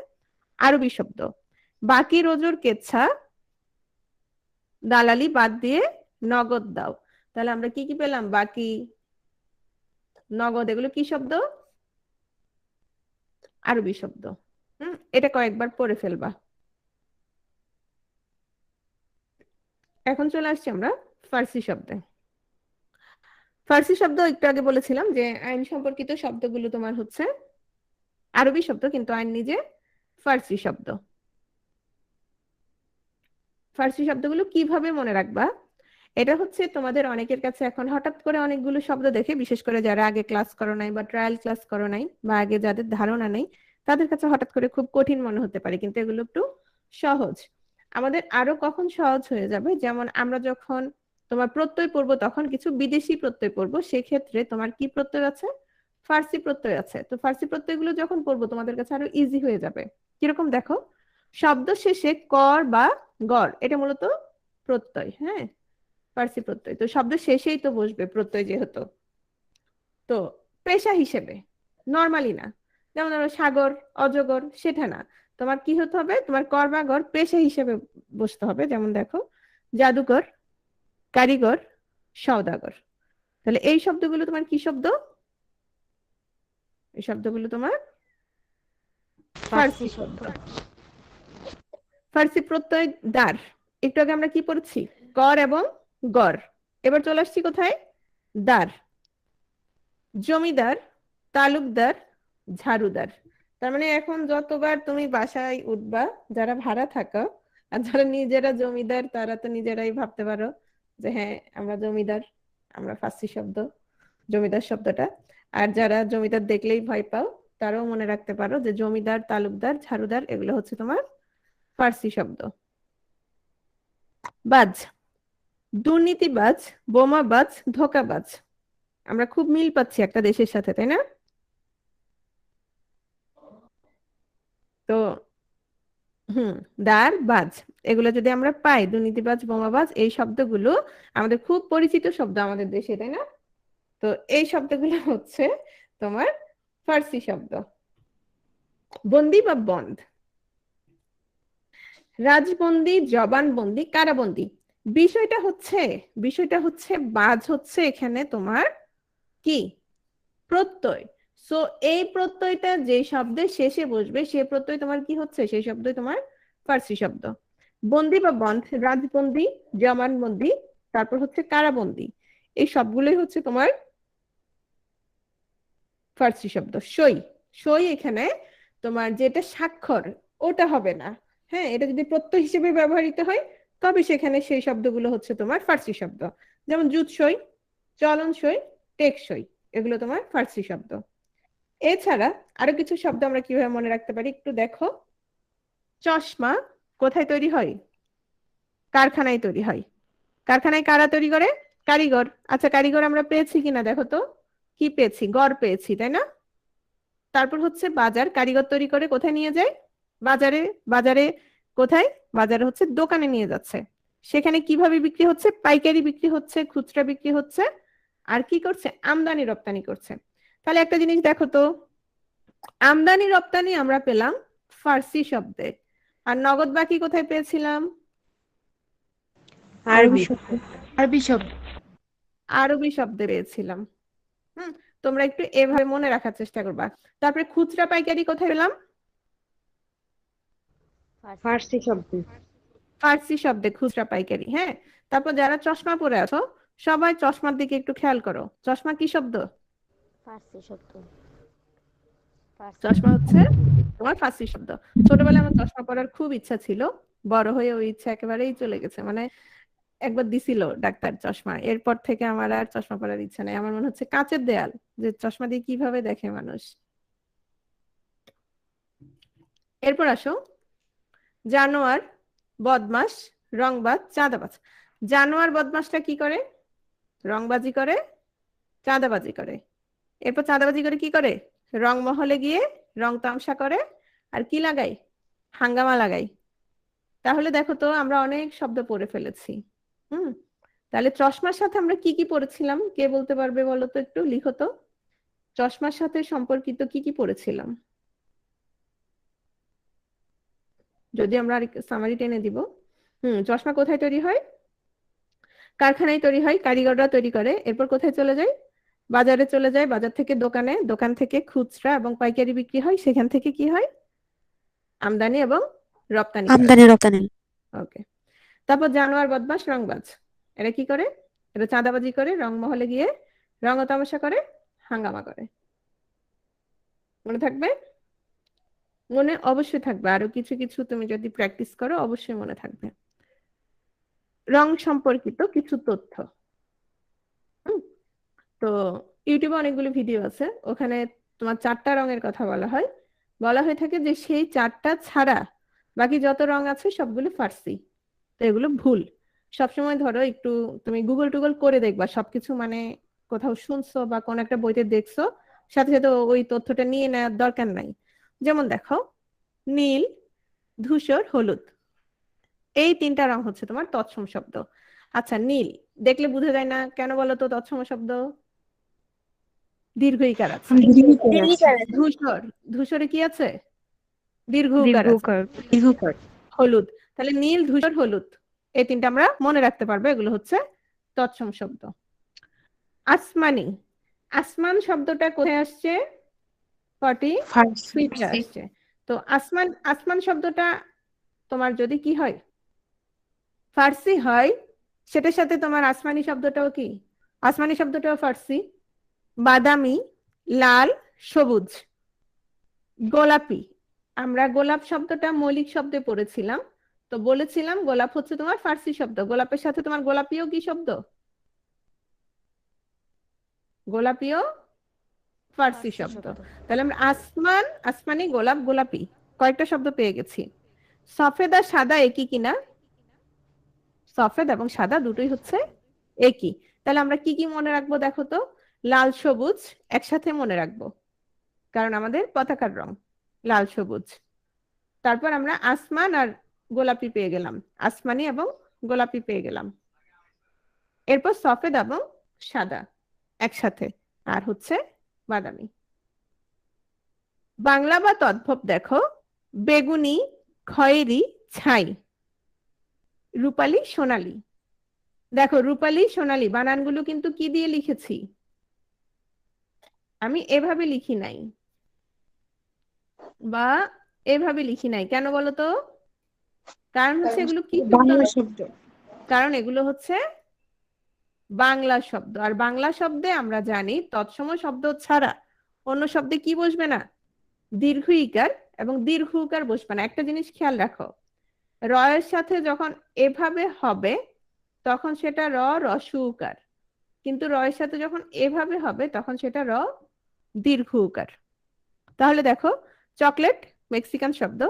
আরবি শব্দ। বাকি রোজুর কেচ্ছা, দালালি বাদ দিয়ে নগদ দাও। তাহলে আমরা কি কি পেলাম, বাকি, নগদ, এগুলো কি শব্দ, আরবি শব্দ। এটা কয়েকবার পড়ে ফেলবা। এখন চলে আসছি আমরা ফার্সি শব্দে। ফার্সি শব্দ একটু আগে বলেছিলাম যে আইন সম্পর্কিত শব্দগুলো তোমার হচ্ছে আরবি শব্দ, কিন্তু আইন নিজে ফার্সি শব্দ। ফার্সি শব্দগুলো কিভাবে মনে রাখবা, এটা হচ্ছে তোমাদের অনেকের কাছে এখন হঠাৎ করে অনেকগুলো শব্দ দেখে, বিশেষ করে যারা আগে ক্লাস করো নাই বা ট্রায়াল ক্লাস করো নাই বা আগে যাদের ধারণা নেই, তাদের কাছে হঠাৎ করে খুব কঠিন মনে হতে পারে, কিন্তু এগুলো একটু সহজ। আমাদের আরো কখন সহজ হয়ে যাবে, যেমন আমরা যখন তোমার প্রত্যয় পড়বো তখন কিছু বিদেশি প্রত্যয় পড়বো, সেক্ষেত্রে তোমার কি প্রত্যয় আছে, ফার্সি প্রত্যয় আছে। তো ফার্সি প্রত্যয়গুলো যখন পড়বো তোমাদের কাছে আরো ইজি হয়ে যাবে। কিরকম দেখো, শব্দ শেষে কর বা গড়, এটা মূলত প্রত্যয়, হ্যাঁ, ফার্সি প্রত্যয়। তো শব্দ শেষেই তো বসবে প্রত্যয় যেহেতু, তো পেশা হিসেবে, নরমালি না, যেমন ধরো সাগর, অজগর, সেটা না, তোমার কি হতে হবে, তোমার কর বা গড় পেশা হিসেবে বসতে হবে। যেমন দেখো জাদুকর, কারিগর, সওদাগর। তাহলে এই শব্দগুলো তোমার কি শব্দ, এই শব্দগুলো তোমার ফার্সি শব্দ। ফার্সি প্রত্যয় দার, একটু আগে আমরা কি পড়ছি, কর এবং গড়। এবার চলে আসছি কোথায়, দার। জমিদার, তালুকদার, ঝাড়ুদার। তার মানে এখন যতবার তুমি বাসায় উঠবা, যারা ভাড়া থাকো আর যারা নিজেরা জমিদার, তারা তো নিজেরাই ভাবতে পারো যে হ্যাঁ আমরা জমিদার, আমরা ফার্সি শব্দ জমিদার শব্দটা। আর যারা জমিদার দেখলেই ভয় পাও, তারাও মনে রাখতে পারো যে জমিদার, তালুকদার, ঝাড়ুদার, এগুলো হচ্ছে তোমার ফার্সি শব্দ। বাজ, দুর্নীতিবাজ, বোমাবাজ, ধোঁকাবাজ। আমরা খুব মিল পাচ্ছি একটা দেশের সাথে, তাই না? তো দার, বাজ, এগুলো যদি আমরা পাই, দুর্নীতিবাজ, বোমাবাজ, এই শব্দগুলো আমাদের খুব পরিচিত শব্দ আমাদের দেশে, তাই না? তো এই শব্দগুলো হচ্ছে তোমার ফার্সি শব্দ। বন্দি বা বন্ধ, রাজবন্দি, জবানবন্দি, কারাবন্দি। বিষয়টা হচ্ছে বাজ হচ্ছে এখানে তোমার কি প্রত্যয়। সো এই প্রত্যয়টা যে শব্দের শেষে বসবে সে প্রত্যয় তোমার কি হচ্ছে, সেই শব্দ তোমার ফার্সি শব্দ। বন্দি বা বন্ধ, রাজবন্দি, জবানবন্দি, তারপর হচ্ছে কারাবন্দি, এই সবগুলোই হচ্ছে তোমার ফার্সি শব্দ। সই, সই এখানে তোমার যেটা স্বাক্ষর ওটা হবে না, হ্যাঁ, এটা যদি প্রত্যয় হিসেবে ব্যবহৃত হয় তবে সেখানে সেই শব্দগুলো হচ্ছে তোমার ফার্সি শব্দ। যেমন জুৎসই, চলনসই, টেকসই, এগুলো তোমার ফার্সি শব্দ। এছাড়া আরো কিছু শব্দ আমরা কিভাবে মনে রাখতে পারি একটু দেখো। চশমা কোথায় তৈরি হয়? কারখানায় তৈরি হয়। কারখানায় কারা তৈরি করে? কারিগর। আচ্ছা, কারিগর আমরা পেয়েছি কিনা দেখো তো, কি পেয়েছি? গড় পেয়েছি, তাই না? তারপর হচ্ছে বাজার, কারিগর তৈরি করে কোথায় নিয়ে যায়? বাজারে। বাজারে কোথায়? বাজারে হচ্ছে দোকানে নিয়ে যাচ্ছে। সেখানে কিভাবে বিক্রি হচ্ছে? পাইকারি বিক্রি হচ্ছে, খুচরা বিক্রি হচ্ছে, আর কি করছে? আমদানি রপ্তানি করছে। তাহলে একটা জিনিস দেখো তো, আমদানি রপ্তানি আমরা পেলাম ফার্সি শব্দে, আর নগদ বাকি কোথায় পেয়েছিলাম? আরবি। আরবি শব্দ। আরবি শব্দে পেয়েছিলাম। তোমরা একটু এভাবে মনে রাখার চেষ্টা করবা। তারপরে খুচরা পাইকারি কোথায় পেলাম? ফার্সি শব্দ। ফার্সি শব্দে খুচরা পাইকারি। হ্যাঁ, তারপর যারা চশমা পরে আছো সবাই চশমার দিকে একটু খেয়াল করো। চশমা কি শব্দ? ফার্সি শব্দ। ফার্সি চশমা হচ্ছে তোমার ফার্সি শব্দ। ছোটবেলায় আমার চশমা পরার খুব ইচ্ছা ছিল, বড় হয়ে ওই ইচ্ছা একেবারেই চলে গেছে। মানে একবার দিছিল ডাক্তার চশমা, এরপর থেকে আমার আর চশমা পরার ইচ্ছা নেই। আমার মনে হচ্ছে কাঁচের দেয়াল, যে চশমা দিয়ে কিভাবে দেখে মানুষ। এরপর আসো, জানোয়ার, বদমাস, রংবাজ, চাঁদাবাজ। জানোয়ার বদমাসটা কি করে? রংবাজি করে, চাঁদাবাজি করে। এরপর চাঁদাবাজি করে কি করে? রং মহলে গিয়ে রং তামসা করে, আর কি লাগাই? হাঙ্গামা লাগাই। তাহলে দেখো তো আমরা অনেক শব্দ পড়ে ফেলেছি। হুম, তাহলে চশমার সাথে আমরা কি কি পড়েছিলাম? কে বলতে পারবে বলো তো, একটু লিখো তো। চশমার সাথে সম্পর্কিত কি কি পড়েছিলাম? যদি আমরা আর সামারি টেনে দিব। চশমা কোথায় তৈরি হয়? কারখানায় তৈরি হয়, কারিগররা তৈরি করে। এরপর কোথায় চলে যায়? বাজারে চলে যায়, বাজার থেকে দোকানে, দোকান থেকে খুচরা এবং পাইকারি বিক্রি হয়, সেখান থেকে কি হয়? আমদানি এবং রপ্তানি করা আমদানি হয়। রপ্তানি। ওকে। তারপর জানোয়ার, বদমাস, রংবাজ, এরা কি করে? এরা চাঁদাবাজি করে, রং মহলে গিয়ে রং তামাশা করে, হাঙ্গামা করে। মনে থাকবে? মনে অবশ্যই থাকবে, আরো কিছু কিছু তুমি যদি প্র্যাকটিস করো অবশ্যই মনে থাকবে। রং সম্পর্কিত কিছু তথ্য। হুম, তো ইউটিউবে অনেকগুলো ভিডিও আছে, ওখানে তোমার 4টা রঙের কথা বলা হয়। বলা হয়ে থাকে যে সেই 4টা ছাড়া বাকি যত রং আছে সবগুলো ফার্সি। তো এগুলো ভুল। সবসময় ধরো একটু তুমি গুগল টুগল করে দেখবা, সবকিছু মানে কোথাও শুনছো বা কোন একটা বইতে দেখছো, সাথে সাথে ওই তথ্যটা নিয়ে নেওয়ার দরকার নাই। যেমন দেখো, নীল, ধূসর, হলুদ, এই 3টা রং হচ্ছে তোমার তৎসম শব্দ। আচ্ছা, নীল দেখলে বোঝা যায় না কেন বলো তো তৎসম শব্দ? দীর্ঘ ইকার আছে। ধূসর, ধূসরে কি আছে? দীর্ঘ উকার আছে। দীর্ঘকার। হলুদ, তাহলে নীল, ধূসর, হলুদ, এই 3টা আমরা মনে রাখতে পারবো, এগুলো হচ্ছে তৎসম শব্দ। আসমানি, আসমান শব্দটা কোথায় আসছে? ফার্সি। 43 আসছে। তো আসমান, আসমান শব্দটা তোমার যদি কি হয়? ফার্সি হয়, সেটার সাথে তোমার আসমানি শব্দটাও কি? আসমানি শব্দটাও ফার্সি। বাদামি, লাল, সবুজ, গোলাপি। আমরা গোলাপ শব্দটা মৌলিক শব্দে পড়েছিলাম, তো বলেছিলাম গোলাপ হচ্ছে তোমার ফার্সি শব্দ। গোলাপের সাথে তোমার গোলাপিও কি শব্দ? গোলাপিও ফার্সি শব্দ। তাহলে আমরা আসমান, আসমানি, গোলাপ, গোলাপি, কয়েকটা শব্দ পেয়ে গেছি। সফেদ আর সাদা একই কিনা? সফেদ এবং সাদা দুটোই হচ্ছে একই। তাহলে আমরা কি কি মনে রাখবো দেখো তো? লাল সবুজ একসাথে মনে রাখবো, কারণ আমাদের পতাকার রং লাল সবুজ। তারপর আমরা আসমান আর গোলাপি পেয়ে গেলাম, আসমানি এবং গোলাপি পেয়ে গেলাম। এরপর সফেদ এবং সাদা একসাথে, আর হচ্ছে বাদামি। বাংলা বা তদ্ভব দেখো, বেগুনি, খয়েরি, ছাই, রূপালী, সোনালী। দেখো রূপালী সোনালী বানানগুলো কিন্তু কি দিয়ে লিখেছি, আমি এভাবে লিখি নাই বা এভাবে লিখি নাই, কেন বলো তো? কারণ হচ্ছে এগুলো কি শব্দ বাংলা নয়? শব্দ। কারণ এগুলো হচ্ছে বাংলা শব্দ, আর বাংলা শব্দে আমরা জানি তৎসম শব্দ ছাড়া অন্য শব্দে কি বসবে না, দীর্ঘ ইকার এবং দীর্ঘ উকার বসবে না। একটা জিনিস খেয়াল রাখো, রয়ের সাথে যখন এভাবে হবে তখন সেটা রস্য উকার, কিন্তু রয়ের সাথে যখন এভাবে হবে তখন সেটা দীর্ঘ উকার। তাহলে দেখো, চকলেট মেক্সিকান শব্দ,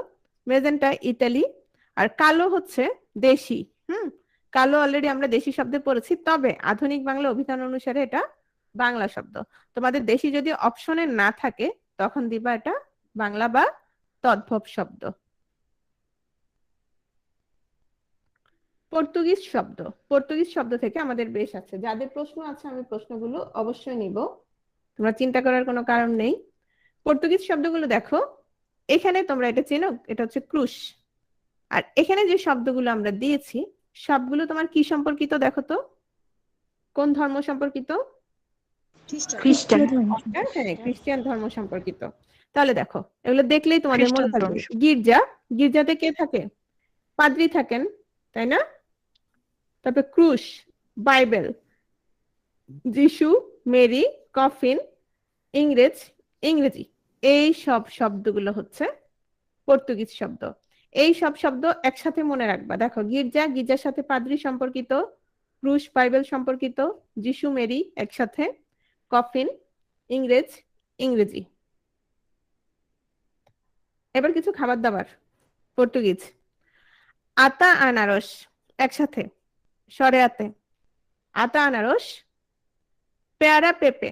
মেজেন্টা ইতালি, আর কালো হচ্ছে দেশি। কালো অলরেডি আমরা দেশি শব্দে পড়েছি, তবে আধুনিক বাংলা অভিধান অনুসারে এটা বাংলা শব্দ। তোমাদের দেশি যদি অপশনে না থাকে তখন দিবা এটা বাংলা বা তদ্ভব শব্দ। পর্তুগিজ শব্দ, পর্তুগিজ শব্দ থেকে আমাদের বেশ আছে, যাদের প্রশ্ন আছে আমি প্রশ্নগুলো অবশ্যই নিব, তোমরা চিন্তা করার কোনো কারণ নেই। পর্তুগিজ শব্দগুলো দেখো, এখানে তোমরা এটা চেনো, এটা হচ্ছে ক্রুশ। আর এখানে যে শব্দগুলো আমরা দিয়েছি সবগুলো তোমার কি সম্পর্কিত দেখো তো, কোন ধর্ম সম্পর্কিত? খ্রিস্টান। হ্যাঁ, খ্রিস্টান ধর্ম সম্পর্কিত। তাহলে দেখো এগুলো দেখলেই তোমাদের মনে খ্রিস্টান থাকবে। ধর্ম। গির্জা, গির্জাতে কে থাকে? পাদ্রী থাকেন, তাই না? তারপর ক্রুশ, বাইবেল, যিশু, মেরি, কফিন, ইংরেজ, ইংরেজি, এই সব শব্দগুলো হচ্ছে পর্তুগিজ শব্দ। এই সব শব্দ একসাথে মনে রাখবা। দেখো, গির্জা, গির্জার সাথে পাদ্রী সম্পর্কিত, ক্রুশ বাইবেল সম্পর্কিত, যিশু মেরি একসাথে, কফিন ইংরেজ, ইংরেজি। এবার কিছু খাবার দাবার পর্তুগিজ। আতা আনারস একসাথে, সরে আতে, আতা আনারস, পেয়ারা পেঁপে,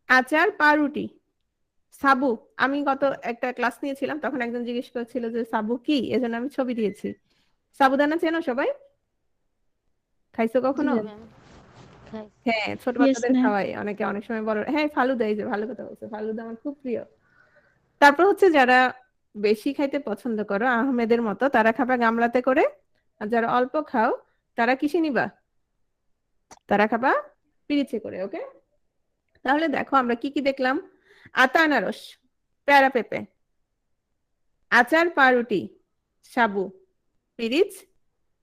আচার পাউরুটি, সাবু। আমি গত একটা ক্লাস নিয়েছিলাম, তখন একজন জিজ্ঞেস করেছিল যে সাবু কি, এজন্য আমি ছবি দিয়েছি। সাবুদানা চেনো সবাই? খাইছো কখনো? জি ম্যাম, খাই। হ্যাঁ, ছোট Yes, বাচ্চাদের ma'am. খাওয়াই অনেকে, অনেক সময় বড়। হ্যাঁ, ফালুদা, এই যে ভালো কথা বলছে, ফালুদা আমার খুব প্রিয়। তারপর হচ্ছে যারা বেশি খাইতে পছন্দ করো আহমেদের মতো, তারা খাবা গামলাতে করে, আর যারা অল্প খাও তারা কিসে নিবা, তারা খাবা পিরিচে করে। ওকে, তাহলে দেখো আমরা কি কি দেখলাম। আতা আনারস, পেয়ারা পেঁপে, আচার পাউরুটি, সাবু, পিরিচ,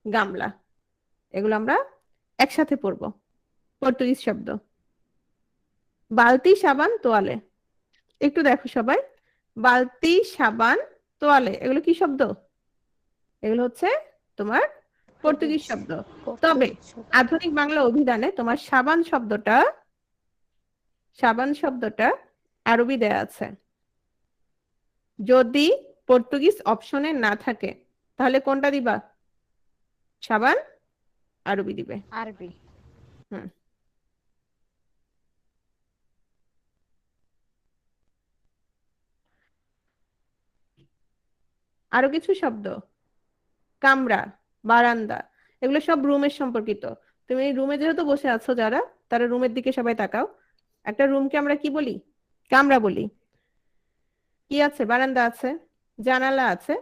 গামলা, এগুলো আমরা একসাথে পড়বো। পর্তুগিজ শব্দ। বালতি, সাবান, তোয়ালে। একটু দেখো সবাই, বালতি, সাবান, তোয়ালে, এগুলো কি শব্দ? এগুলো হচ্ছে তোমার পর্তুগিজ শব্দ। তবে পর্তুগিজ শব্দ। আধুনিক বাংলা অভিধানে তোমার সাবান শব্দটা আরবি দেয়া আছে। যদি পর্তুগিজ অপশনে না থাকে তাহলে কোনটা দিবা? সাবান আরবি দিবে। আরবি। হুম, আরো কিছু শব্দ, কামরা, বারান্দা, এগুলো সব রুমের সম্পর্কিত। তুমি রুমে যেহেতু বসে আছো যারা, তারা রুমের দিকে সবাই তাকাও। একটা রুমকে আমরা কি বলি? কামরা বলি। কি আছে? বারান্দা আছে, জানালা আছে।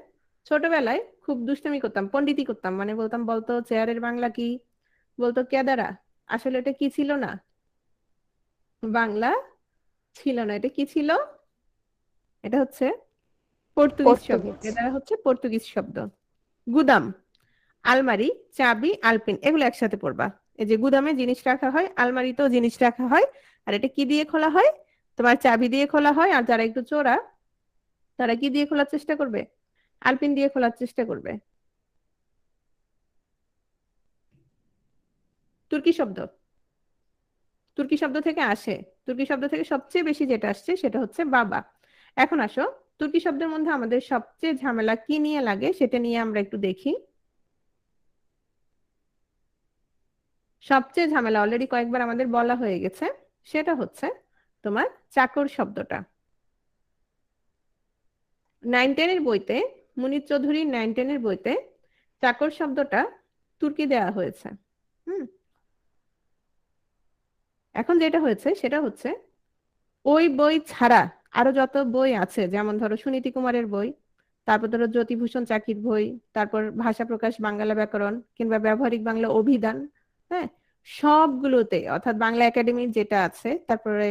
ছোটবেলায় খুব দুষ্টামি করতাম, পণ্ডিতি করতাম, মানে বলতাম বলতো চেয়ারের বাংলা কি, বলতো কেদারা। আসলে এটা কি ছিল না, বাংলা ছিল না, এটা কি ছিল? এটা হচ্ছে পর্তুগিজ শব্দ। পর্তুগিজ। কেদারা হচ্ছে পর্তুগিজ শব্দ। গুদাম, আলমারি, চাবি, আলপিন, এগুলো একসাথে পড়বা। এই যে গুদামে জিনিস রাখা হয়, আলমারিতেও জিনিস রাখা হয়। আর এটা কি দিয়ে খোলা হয়? তোমার চাবি দিয়ে খোলা হয়। আর যারা একটু চোরা তারা কি দিয়ে খোলার চেষ্টা করবে? আলপিন দিয়ে খোলার চেষ্টা করবে। তুর্কি শব্দ, তুর্কি শব্দ থেকে আসে, তুর্কি শব্দ থেকে সবচেয়ে বেশি যেটা আসছে সেটা হচ্ছে বাবা। এখন আসো, তুর্কি শব্দের মধ্যে আমাদের সবচেয়ে ঝামেলা কি নিয়ে লাগে সেটা নিয়ে আমরা একটু দেখি। সবচেয়ে ঝামেলা অলরেডি কয়েকবার আমাদের বলা হয়ে গেছে, সেটা হচ্ছে তোমার চাকর শব্দটা। 9-10 এর বইতে, মুনির চৌধুরীর 9-10 এর বইতে চাকর শব্দটা তুর্কি দেয়া হয়েছে। এখন যেটা হয়েছে সেটা হচ্ছে ওই বই ছাড়া আরো যত বই আছে, যেমন ধরো সুনীতি কুমারের বই, তারপর ধরো জ্যোতিভূষণ চাকির বই, তারপর ভাষা প্রকাশ বাংলা ব্যাকরণ কিংবা ব্যবহারিক বাংলা অভিধান, হ্যাঁ, সবগুলোতে অর্থাৎ বাংলা একাডেমির যেটা আছে, তারপরে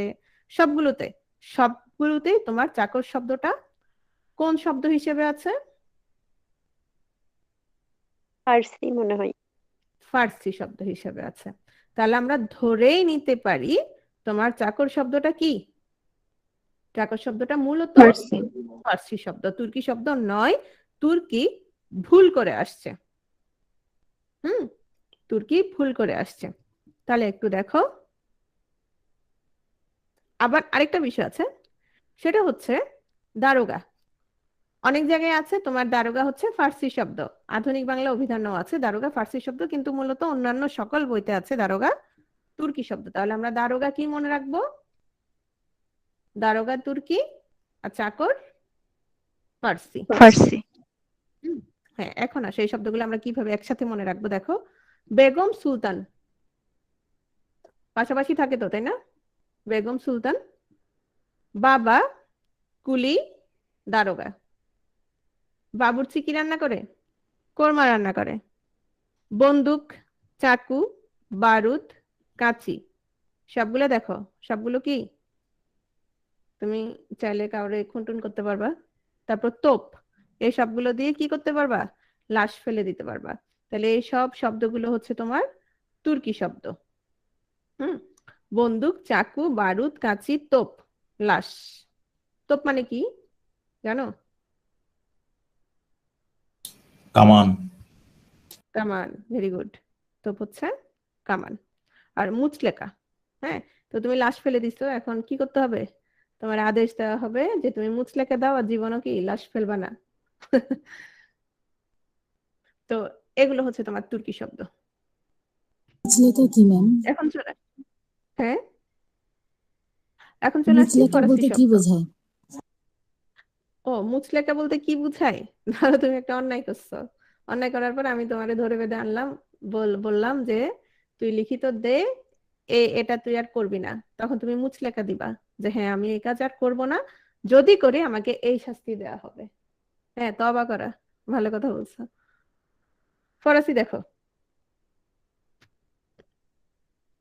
সবগুলোতে সবগুলোতেই তোমার চাকর শব্দটা কোন শব্দ হিসেবে আছে? ফার্সি মনে হয়। ফার্সি শব্দ হিসেবে আছে। তাহলে আমরা ধরেই নিতে পারি তোমার চাকর শব্দটা কি? চাকর শব্দটা মূলত ফার্সি। ফার্সি শব্দ, তুর্কি শব্দ নয়। তুর্কি ভুল করে আসছে। তুর্কি ভুল করে আসছে। তাহলে একটু দেখো, আবার আরেকটা বিষয় আছে, সেটা হচ্ছে দারোগা। অনেক জায়গায় আছে তোমার দারোগা হচ্ছে ফার্সি শব্দ, আধুনিক বাংলা অভিধানও আছে দারোগা ফার্সি শব্দ, কিন্তু মূলত অন্যান্য সকল বইতে আছে দারোগা তুর্কি শব্দ। তাহলে আমরা দারোগা কি মনে রাখবো? দারোগা তুর্কি আর চাকর ফার্সি। ফার্সি। হ্যাঁ, এখন আসে এই শব্দগুলো আমরা কিভাবে একসাথে মনে রাখবো। দেখো, বেগম সুলতান পাশাপাশি থাকে তো, তাই না? বেগম সুলতান, বাবা কুলি, দারোগা। বাবুর্চি কি রান্না করে? কোরমা রান্না করে। বন্দুক, চাকু, বারুদ, কাঁচি, সবগুলো দেখো, সবগুলো কি তুমি চাইলে কাউরে খুনটুন করতে পারবা। তারপর তোপ, এই সবগুলো দিয়ে কি করতে পারবা? লাশ ফেলে দিতে পারবা। তাহলে এই সব শব্দগুলো হচ্ছে তোমার তুর্কি শব্দ। বন্দুক, চাকু, বারুদ, কাঁচি, তোপ, লাশ। তোপ মানে কি জানো? কামান। কামান, ভেরি গুড। তোপ হচ্ছে কামান। আর মুচলেকা, হ্যাঁ, তো তুমি লাশ ফেলে দিছো, এখন কি করতে হবে? তোমার আদেশ দেওয়া হবে যে তুমি মুচলেকা দাও, আর জীবনও কি লাশ ফেলবা না। তো এগুলো হচ্ছে তোমার তুর্কি শব্দ। মুচলেকা কি ম্যাম? এখন চলে, হ্যাঁ, এখন চলে আসছি মুচলেকা ফরাসি বলতে কি শব্দ। বোঝায়? ও, মুচলেকা বলতে কি বুঝায়? ধরো তুমি একটা অন্যায় করছো, অন্যায় করার পর আমি তোমারে ধরে বেঁধে আনলাম, বললাম যে তুই লিখিত দে, এটা তুই আর করবি না। তখন তুমি মুচলেকা দিবা যে হ্যাঁ আমি এই কাজ আর করবো না, যদি করি আমাকে এই শাস্তি দেওয়া হবে। হ্যাঁ, তওবা করা, ভালো কথা বলছো। ফরাসি দেখো,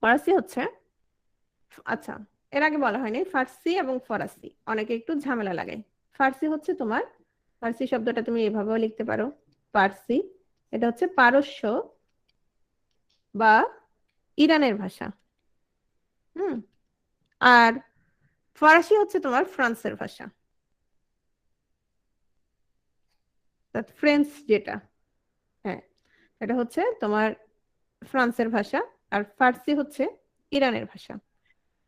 ফরাসি হচ্ছে, আচ্ছা, এর আগে বলা হয়নি ফার্সি এবং ফরাসি, অনেকে একটু ঝামেলা লাগে। ফার্সি হচ্ছে তোমার, ফার্সি শব্দটা তুমি এভাবেও লিখতে পারো, ফার্সি, এটা হচ্ছে পারস্য বা ইরানের ভাষা। আর ফরাসি হচ্ছে তোমার ফ্রান্সের ভাষা, ফ্রেঞ্চ যেটা, হ্যাঁ, এটা হচ্ছে তোমার ফ্রান্সের ভাষা। আর ফার্সি হচ্ছে ইরানের ভাষা।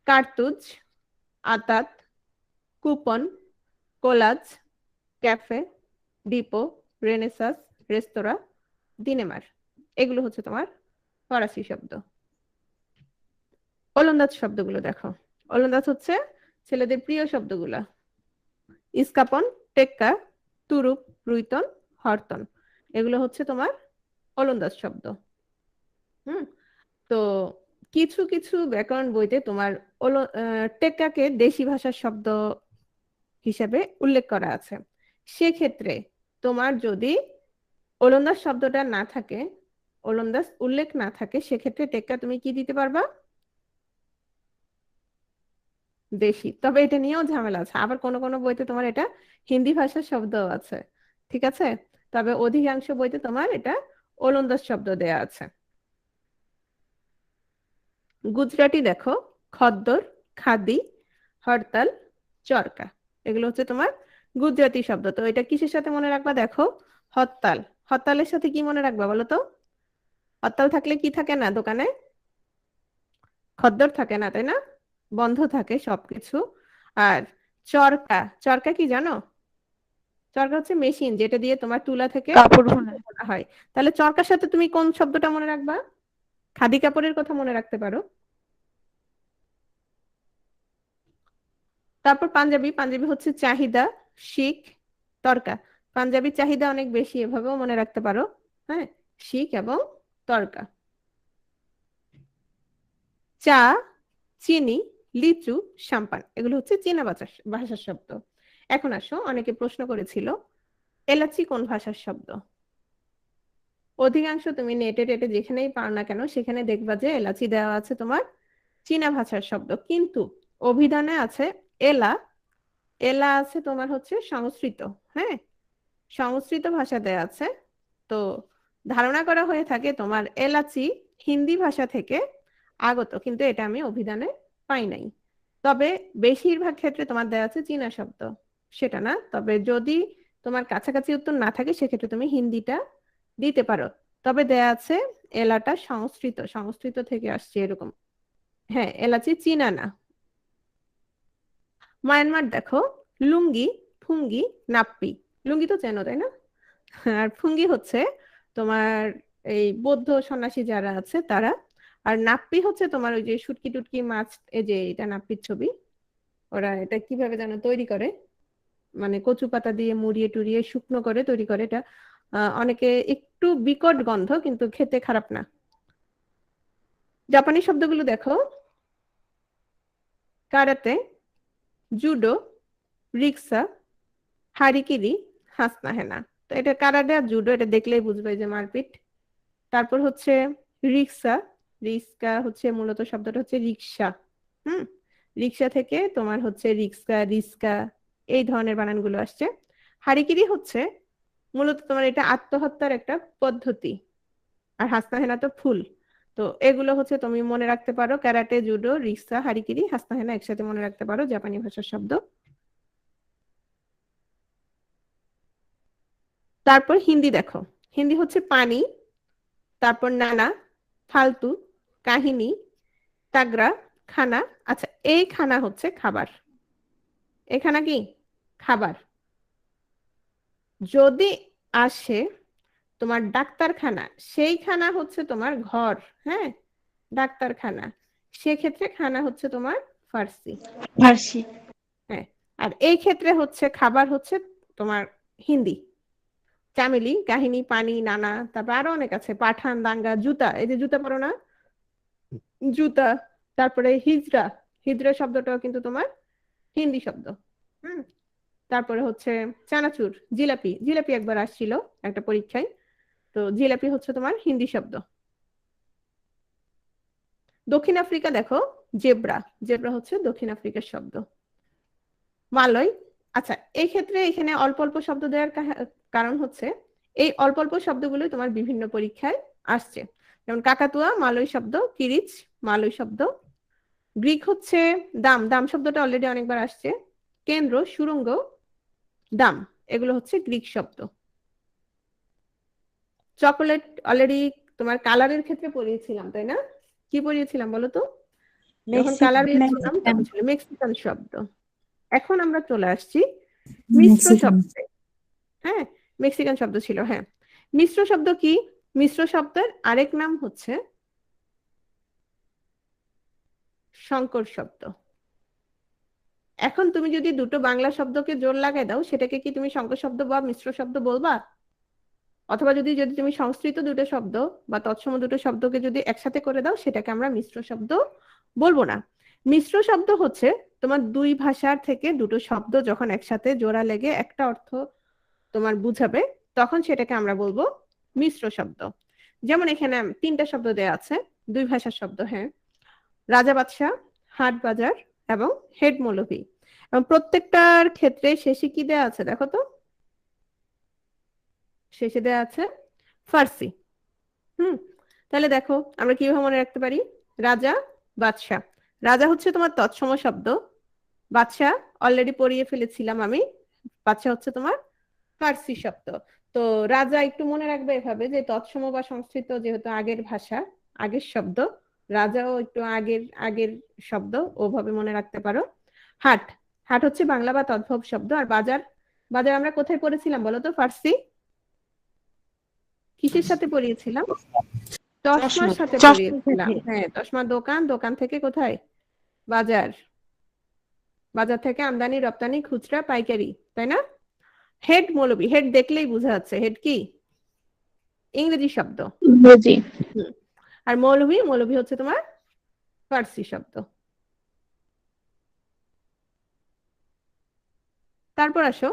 কার্তুজ, আতাত, coupon, collage, cafe, depot, renaissance, রেস্তোরাঁ, দিনেমার, এগুলো হচ্ছে তোমার ফরাসি শব্দ। ওলন্দাজ শব্দগুলো দেখো, ওলন্দাজ হচ্ছে ছেলেদের প্রিয় শব্দগুলা, ইস্কাপন, টেক্কা, তুরুপ, রুইতন, হরতন, এগুলো হচ্ছে তোমার ওলন্দাজ শব্দ। তো কিছু কিছু ব্যাকরণ বইতে তোমার টেক্কাকে দেশি ভাষার শব্দ হিসেবে উল্লেখ করা আছে। সেক্ষেত্রে তোমার যদি ওলন্দাজ শব্দটা না থাকে, ওলন্দাজ উল্লেখ না থাকে, সেক্ষেত্রে টেক্কা তুমি কি দিতে পারবা? দেশি। তবে এটা নিয়েও ঝামেলা আছে, আবার কোন কোন বইতে তোমার এটা হিন্দি ভাষার শব্দ আছে, ঠিক আছে? তবে অধিকাংশ বইতে তোমার এটা ওলন্দাজ শব্দ দেয়া আছে। গুজরাটি দেখো, খদ্দর, খাদি, হরতাল, চরকা, এগুলো হচ্ছে তোমার গুজরাটি শব্দ। তো এটা কিসের সাথে মনে রাখবা? দেখো, হরতাল, হরতালের সাথে কি মনে রাখবা বলো তো? হরতাল থাকলে কি থাকে না দোকানে? খদ্দর থাকে না, তাই না? বন্ধ থাকে সবকিছু। আর চরকা, চরকা কি জানো? চরকা হচ্ছে মেশিন, যেটা দিয়ে তোমার তুলা থেকে কাপড় বোনা। বোনা হয়। তাহলে চরকার সাথে তুমি কোন শব্দটা মনে রাখবা? খাদি কাপড়ের কথা মনে রাখতে পারো। তারপর পাঞ্জাবি, পাঞ্জাবি হচ্ছে চাহিদা, শিখ, তরকা। পাঞ্জাবি চাহিদা অনেক বেশি, এভাবেও মনে রাখতে পারো, হ্যাঁ, শিখ এবং তরকা। চা, চিনি, লিচু, সাম্পান, এগুলো হচ্ছে চীনা ভাষার শব্দ। এখন আসো, অনেকে প্রশ্ন করেছিল এলাচি কোন ভাষার শব্দ। অধিকাংশ তুমি নেটে টেটে যেখানেই পাও না কেন সেখানে দেখবা যে এলাচি দেওয়া আছে তোমার চীনা ভাষার শব্দ, কিন্তু অভিধানে আছে এলা। এলা আছে তোমার হচ্ছে সংস্কৃত। হ্যাঁ, সংস্কৃত ভাষা দেয়া আছে। তো ধারণা করা হয়ে থাকে তোমার এলাচি হিন্দি ভাষা থেকে আগত, কিন্তু এটা আমি অভিধানে পাই নাই। তবে বেশিরভাগ ক্ষেত্রে তোমার দেয়া আছে চীনা শব্দ, সেটা না। তবে যদি তোমার কাছাকাছি উত্তর না থাকে সেক্ষেত্রে তুমি হিন্দিটা দিতে পারো। তবে দেয়া আছে এলাটা সংস্কৃত, সংস্কৃত থেকে আসছে এরকম। হ্যাঁ, এলাচি চীনা না। মায়ানমার দেখো, লুঙ্গি, ফুঙ্গি, নাপ্পি। লুঙ্গি তো চেনো তাই না? আর ফুঙ্গি হচ্ছে তোমার এই বৌদ্ধ সন্ন্যাসী যারা আছে তারা। আর নাপ্পি হচ্ছে তোমার ওই যে শুটকি টুটকি মাছ, এই যে এটা নাপ্পির ছবি। ওরা এটা কিভাবে যেন তৈরি করে, মানে কচু পাতা দিয়ে মুড়িয়ে টুড়িয়ে শুকনো করে তৈরি করে এটা। অনেকে একটু বিকট গন্ধ, কিন্তু খেতে খারাপ না। জাপানি শব্দগুলো দেখো, কারাতে, জুডো, রিক্সা, হারিকিরি, হাসনা হেনা। তো এটা কারাতে আর জুডো, এটা দেখলেই বুঝবে যে মারপিট। তারপর হচ্ছে রিক্সা, রিক্সা হচ্ছে মূলত শব্দটা হচ্ছে রিক্সা। হুম, রিক্সা থেকে তোমার হচ্ছে রিক্সা, রিস্কা, এই ধরনের বানানগুলো আসছে। হারিকিরি হচ্ছে মূলত তোমার এটা আত্মহত্যার একটা পদ্ধতি। আর হাসনা হেনা তো ফুল। তো এগুলো হচ্ছে তুমি মনে রাখতে পারো, ক্যারাটে, জুডো, রিক্সা, হারিকিরি, হাসনা হেনা একসাথে মনে রাখতে পারো জাপানি ভাষার শব্দ। তারপর হিন্দি দেখো, হিন্দি হচ্ছে পানি, তারপর নানা, ফালতু, কাহিনী, তাগরা, খানা। আচ্ছা, এই খানা হচ্ছে খাবার। এই খানা কি খাবার। যদি আসে তোমার ডাক্তারখানা, সেই খানা হচ্ছে তোমার ঘর। হ্যাঁ, ডাক্তারখানা, সেক্ষেত্রে খানা হচ্ছে তোমার ফার্সি। ফার্সি। হ্যাঁ, আর এই ক্ষেত্রে হচ্ছে খাবার হচ্ছে তোমার হিন্দি। চামেলি, কাহিনী, পানি, নানা, তারপর আরো অনেক আছে, পাঠান, দাঙ্গা, জুতা, এই যে জুতা পরো না, জুতা। তারপরে হিজড়া, হিজড়া শব্দটাও কিন্তু তোমার হিন্দি শব্দ। হুম, তারপরে হচ্ছে চানাচুর, জিলাপি, জিলাপি একবার আসছিল একটা পরীক্ষায়। তো জিলাপি হচ্ছে তোমার হিন্দি শব্দ। দক্ষিণ আফ্রিকা দেখো, জেব্রা, জেব্রা হচ্ছে দক্ষিণ আফ্রিকার শব্দ। মালয়, আচ্ছা এই ক্ষেত্রে এখানে অল্প অল্প শব্দ দেওয়ার কারণ হচ্ছে এই অল্প অল্প শব্দগুলো তোমার বিভিন্ন পরীক্ষায় আসছে। যেমন কাকাতুয়া মালয় শব্দ, কিরিচ মালয় শব্দ। গ্রিক হচ্ছে দাম, দাম শব্দটা অলরেডি অনেকবার আসছে। কেন্দ্র, সুড়ঙ্গ, দাম, এগুলো হচ্ছে গ্রিক শব্দ। চকোলেট অলরেডি তোমার কালারের ক্ষেত্রে পড়িয়েছিলাম তাই না? কি পড়িয়েছিলাম বলো তো? যখন কালার পড়িয়েছিলাম তখন ছিল মেক্সিকান শব্দ। এখন আমরা চলে আসছি মিশ্র মেক্সিকান। শব্দে। হ্যাঁ, মেক্সিকান শব্দ ছিল। হ্যাঁ, মিশ্র শব্দ কি? মিশ্র শব্দের আরেক নাম হচ্ছে সংকর শব্দ। এখন তুমি যদি দুটো বাংলা শব্দকে জোর লাগাই দাও, সেটাকে কি তুমি সংকর শব্দ বা মিশ্র শব্দ বলবা? অথবা যদি যদি তুমি সংস্কৃত দুটো শব্দ বা তৎসম দুটো শব্দকে যদি একসাথে করে দাও, সেটাকে আমরা মিশ্র শব্দ বলবো না। মিশ্র শব্দ হচ্ছে তোমার দুই ভাষার থেকে দুটো শব্দ যখন একসাথে জোড়া লেগে একটা অর্থ তোমার বুঝাবে, তখন সেটাকে আমরা বলবো মিশ্র শব্দ। যেমন এখানে তিনটা শব্দ দেয়া আছে, দুই ভাষার শব্দ। হ্যাঁ, রাজা বাদশাহ, হাট বাজার এবং হেড মৌলভী। এবং প্রত্যেকটার ক্ষেত্রে শেষে কি দেয়া আছে দেখো তো? শেষে দেয়া আছে ফার্সি। তাহলে দেখো আমরা কিভাবে মনে রাখতে পারি? রাজা, বাদশাহ। রাজা হচ্ছে তোমার তৎসম শব্দ, বাদশাহ অলরেডি পড়িয়ে ফেলেছিলাম আমি, বাদশাহ হচ্ছে তোমার ফার্সি শব্দ। তো রাজা একটু মনে রাখবে এভাবে যে তৎসম বা সংস্কৃত যেহেতু আগের ভাষা, আগের শব্দ, রাজাও একটু আগের আগের শব্দ, ওভাবে মনে রাখতে পারো। হাট, হাট হচ্ছে বাংলা বা তদ্ভব শব্দ। আর বাজার, বাজার আমরা কোথায় পড়েছিলাম বলো তো? ফার্সি কিসের সাথে পড়িয়েছিলাম? চশমার সাথে পড়িয়েছিলাম। হ্যাঁ, চশমার দোকান, দোকান থেকে কোথায়? বাজার, বাজার থেকে আমদানি রপ্তানি, খুচরা পাইকারি, তাই না? হেড মৌলবী, হেড দেখলেই বোঝা যাচ্ছে হেড কি ইংরেজি শব্দ। ইংরেজি। আর মৌলভী, মৌলভী হচ্ছে তোমার ফার্সি শব্দ। তারপর আসো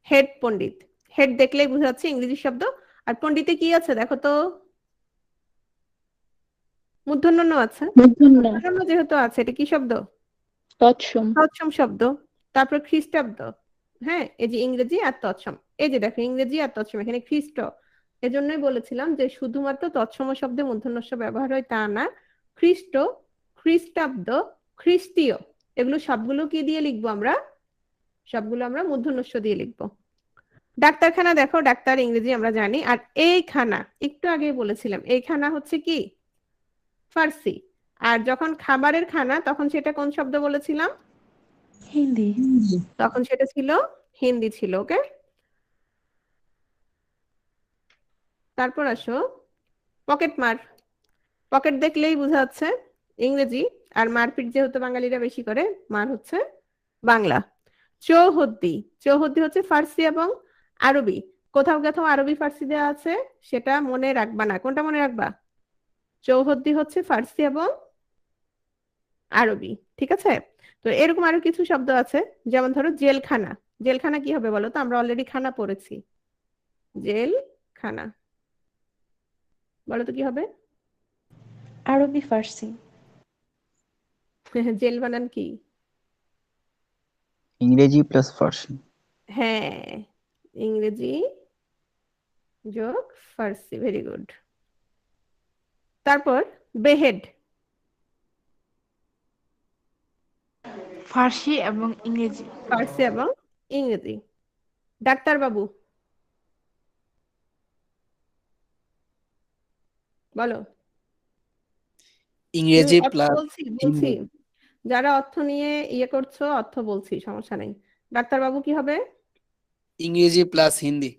হেড পণ্ডিত। হেড দেখলেই বোঝা যাচ্ছে ইংরেজি শব্দ। আর পণ্ডিতে কি আছে দেখো তো, মূর্ধন্য ণ আছে। মূর্ধন্য মূর্ধন্য যেহেতু আছে, এটা কি শব্দ? তৎসম তৎসম শব্দ। তারপর খ্রিস্টাব্দ, হ্যাঁ, এই যে ইংরেজি আর তৎসম, এই যে দেখো ইংরেজি আর তৎসম, এখানে খ্রিস্ট। এজন্যই বলেছিলাম যে শুধুমাত্র তৎসম শব্দে মূর্ধন্য ষ ব্যবহার হয় তা না, খ্রিস্ট, খ্রিস্টাব্দ, খ্রিস্টীয়, এগুলো সবগুলো কি দিয়ে লিখবো আমরা? সবগুলো আমরা মূর্ধন্য ষ দিয়ে লিখবো। ডাক্তারখানা দেখো, ডাক্তার ইংরেজি আমরা জানি। আর এই খানা, একটু আগে বলেছিলাম, এই খানা হচ্ছে কি? ফার্সি। আর যখন খাবারের খানা, তখন সেটা কোন শব্দ বলেছিলাম? হিন্দি। তখন সেটা ছিল হিন্দি ছিল। ওকে, তারপর আসো পকেট মার। পকেট দেখলেই বোঝা যাচ্ছে ইংরেজি, আর মারপিট যেহেতু বাঙালিরা বেশি করে, মার হচ্ছে বাংলা। চৌহদ্দি, চৌহদ্দি হচ্ছে ফার্সি এবং আরবি। কোথাও কোথাও আরবি ফার্সি দেওয়া আছে, সেটা মনে রাখবা না। কোনটা মনে রাখবা? চৌহদ্দি হচ্ছে ফার্সি এবং আরবি, ঠিক আছে? তো এরকম আরো কিছু শব্দ আছে, যেমন ধরো জেলখানা। জেলখানা কি হবে বলো তো? আমরা অলরেডি খানা পড়েছি। জেলখানা বলো তো কি হবে? আরবি ফার্সি। জেল বানান কি? ইংরেজি প্লাস ফার্সি। হ্যাঁ, ইংরেজি যোগ ফার্সি, ভেরি গুড। তারপর বেহেড, ফার্সি এবং ইংরেজি। ফার্সি এবং ইংরেজি। ডাক্তার বাবু বলো। ইংরেজি অর্থ প্লাস বলছি হিন্দি। যারা অর্থ নিয়ে ইয়ে করছো, অর্থ বলছি, সমস্যা নেই। ডাক্তার বাবু কি হবে? ইংরেজি প্লাস হিন্দি।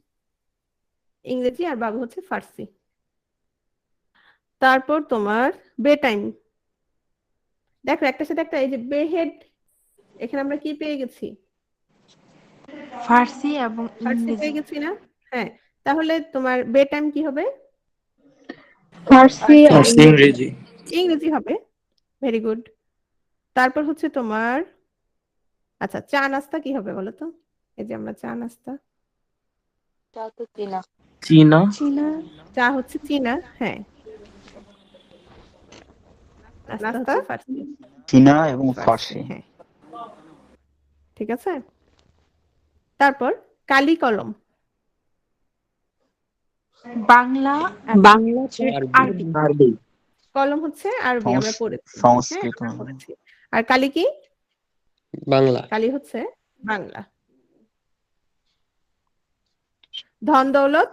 ইংরেজি, আর বাবু হচ্ছে ফার্সি। তারপর তোমার বে টাইম। দেখো একটার সাথে একটা, এই যে বেহেড, এখানে আমরা কি পেয়ে গেছি? ফার্সি এবং ফার্সি ইংরেজি। পেয়ে গেছি না? হ্যাঁ, তাহলে তোমার বে টাইম কি হবে? ফার্সি আর ফার্সি ইংরেজি। ইংরেজি হবে, ভেরি গুড। তারপর হচ্ছে তোমার, আচ্ছা, চা নাস্তা কি হবে বলো তো? এই যে আমরা চা নাস্তা, চীনা। চীনা। চা হচ্ছে চীনা, হ্যাঁ, নাস্তা হচ্ছে ফার্সি। চীনা এবং ফার্সি, ফার্সি। হ্যাঁ, ঠিক আছে। তারপর কালি কলম। বাংলা বাংলা আরবি। আরবি। কলম হচ্ছে আরবি, আমরা পড়েছি, হ্যাঁ সংস্কৃত। আমরা পড়েছি। আর কালি কি? বাংলা। কালি হচ্ছে বাংলা। ধন দৌলত,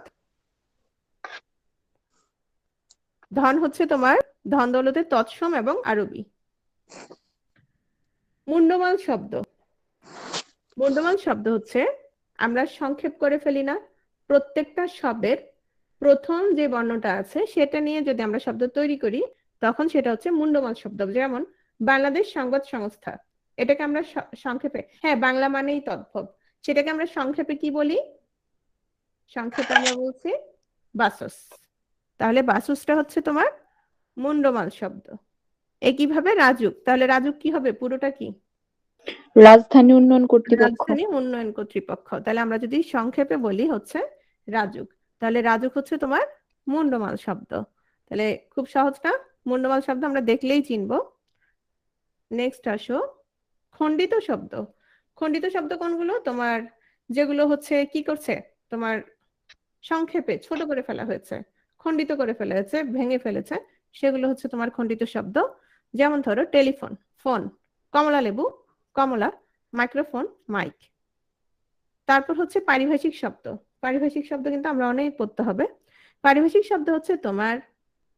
ধন হচ্ছে তোমার, ধন দৌলতের তৎসম এবং আরবি। মুন্ডমাল শব্দ, মুন্ডমাল শব্দ হচ্ছে, আমরা সংক্ষেপ করে ফেলি না, প্রত্যেকটা শব্দের প্রথম যে বর্ণটা আছে সেটা নিয়ে যদি আমরা শব্দ তৈরি করি, তখন সেটা হচ্ছে মুন্ডমাল শব্দ। যেমন বাংলাদেশ সংবাদ সংস্থা, এটাকে আমরা সংক্ষেপে, হ্যাঁ, বাংলা মানেই তদ্ভব, সেটাকে আমরা সংক্ষেপে কি বলি? সংক্ষেপে আমরা বলছি বাসস। তাহলে বাসসটা হচ্ছে তোমার মুন্ডমাল শব্দ। একইভাবে রাজুক, তাহলে রাজুক কি হবে? পুরোটা কি? রাজধানী উন্নয়ন কর্তৃপক্ষ। রাজধানী উন্নয়ন কর্তৃপক্ষ। তাহলে আমরা যদি সংক্ষেপে বলি হচ্ছে রাজুক, তাহলে রাজুক হচ্ছে তোমার মুন্ডমাল শব্দ। তাহলে খুব সহজ না? মুন্ডমাল শব্দ আমরা দেখলেই চিনবো। নেক্সট আসো খণ্ডিত শব্দ। খণ্ডিত শব্দ কোনগুলো? তোমার যেগুলো হচ্ছে কি করছে, তোমার সংক্ষেপে ছোট করে ফেলা হয়েছে, খণ্ডিত করে ফেলা হয়েছে, ভেঙে ফেলেছে, সেগুলো হচ্ছে তোমার খণ্ডিত শব্দ। যেমন ধরো টেলিফোন, ফোন, কমলা লেবু, কমলা, মাইক্রোফোন, মাইক। তারপর হচ্ছে পারিভাষিক শব্দ। পারিভাষিক শব্দ কিন্তু আমরা অনেক পড়তে হবে। পারিভাষিক শব্দ হচ্ছে তোমার,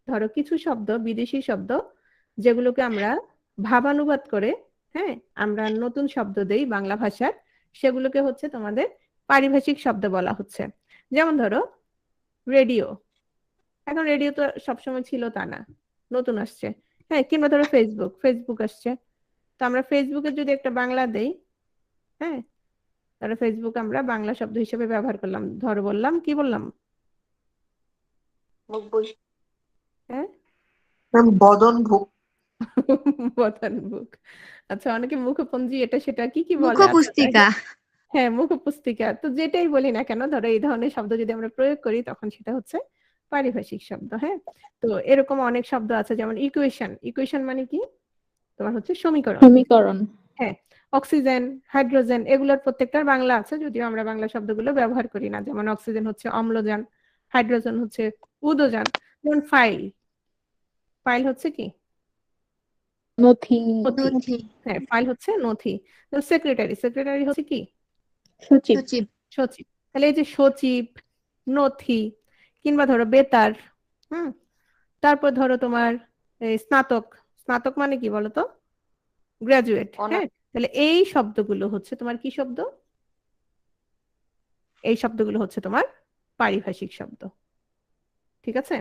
ধরো কিছু শব্দ বিদেশি শব্দ, যেগুলোকে আমরা ভাবানুবাদ করে, হ্যাঁ, আমরা নতুন শব্দ দেই বাংলা ভাষার, সেগুলোকে হচ্ছে তোমাদের পারিভাষিক শব্দ বলা হচ্ছে। যেমন ধরো রেডিও, এখন রেডিও তো সবসময় ছিল তা না, নতুন আসছে, হ্যাঁ। কিংবা ধরো ফেসবুক, ফেসবুক আসছে, তো আমরা ফেসবুকে যদি একটা বাংলা দেই, হ্যাঁ, তাহলে ফেসবুক আমরা বাংলা শব্দ হিসেবে ব্যবহার করলাম। ধরো বললাম, কি বললাম? হ্যাঁ, বদনভুক। বদনভুক। আচ্ছা, অনেকে মুখপঞ্জি এটা সেটা কি কি বলে, আচ্ছা, যাই মুখপুস্তিকা। হোক। হ্যাঁ, মুখপুস্তিকা। তো যেটাই বলি না কেন, ধরো এই ধরনের শব্দ যদি আমরা প্রয়োগ করি তখন সেটা হচ্ছে পারিভাষিক শব্দ। হ্যাঁ, তো এরকম অনেক শব্দ আছে, যেমন ইকুয়েশন। ইকুয়েশন মানে কি? তোমার হচ্ছে সমীকরণ। সমীকরণ। হ্যাঁ, অক্সিজেন, হাইড্রোজেন, এগুলোর প্রত্যেকটার বাংলা আছে, যদিও আমরা বাংলা শব্দগুলো ব্যবহার করি না। যেমন অক্সিজেন হচ্ছে অম্লজান, হাইড্রোজেন হচ্ছে উদজান। যেমন ফাইল, ফাইল হচ্ছে কি? নথি। নথি। হ্যাঁ, ফাইল হচ্ছে নথি। সেক্রেটারি, সেক্রেটারি হচ্ছে কি? সচিব। সচিব। তাহলে এই যে সচিব, নথি, কিংবা ধরো বেতার। হুম, তারপর ধরো তোমার এই স্নাতক। স্নাতক মানে কি বলতো? গ্রাজুয়েট। হ্যাঁ, তাহলে এই শব্দগুলো হচ্ছে তোমার কি শব্দ? এই শব্দগুলো হচ্ছে তোমার পারিভাষিক শব্দ। ঠিক আছে?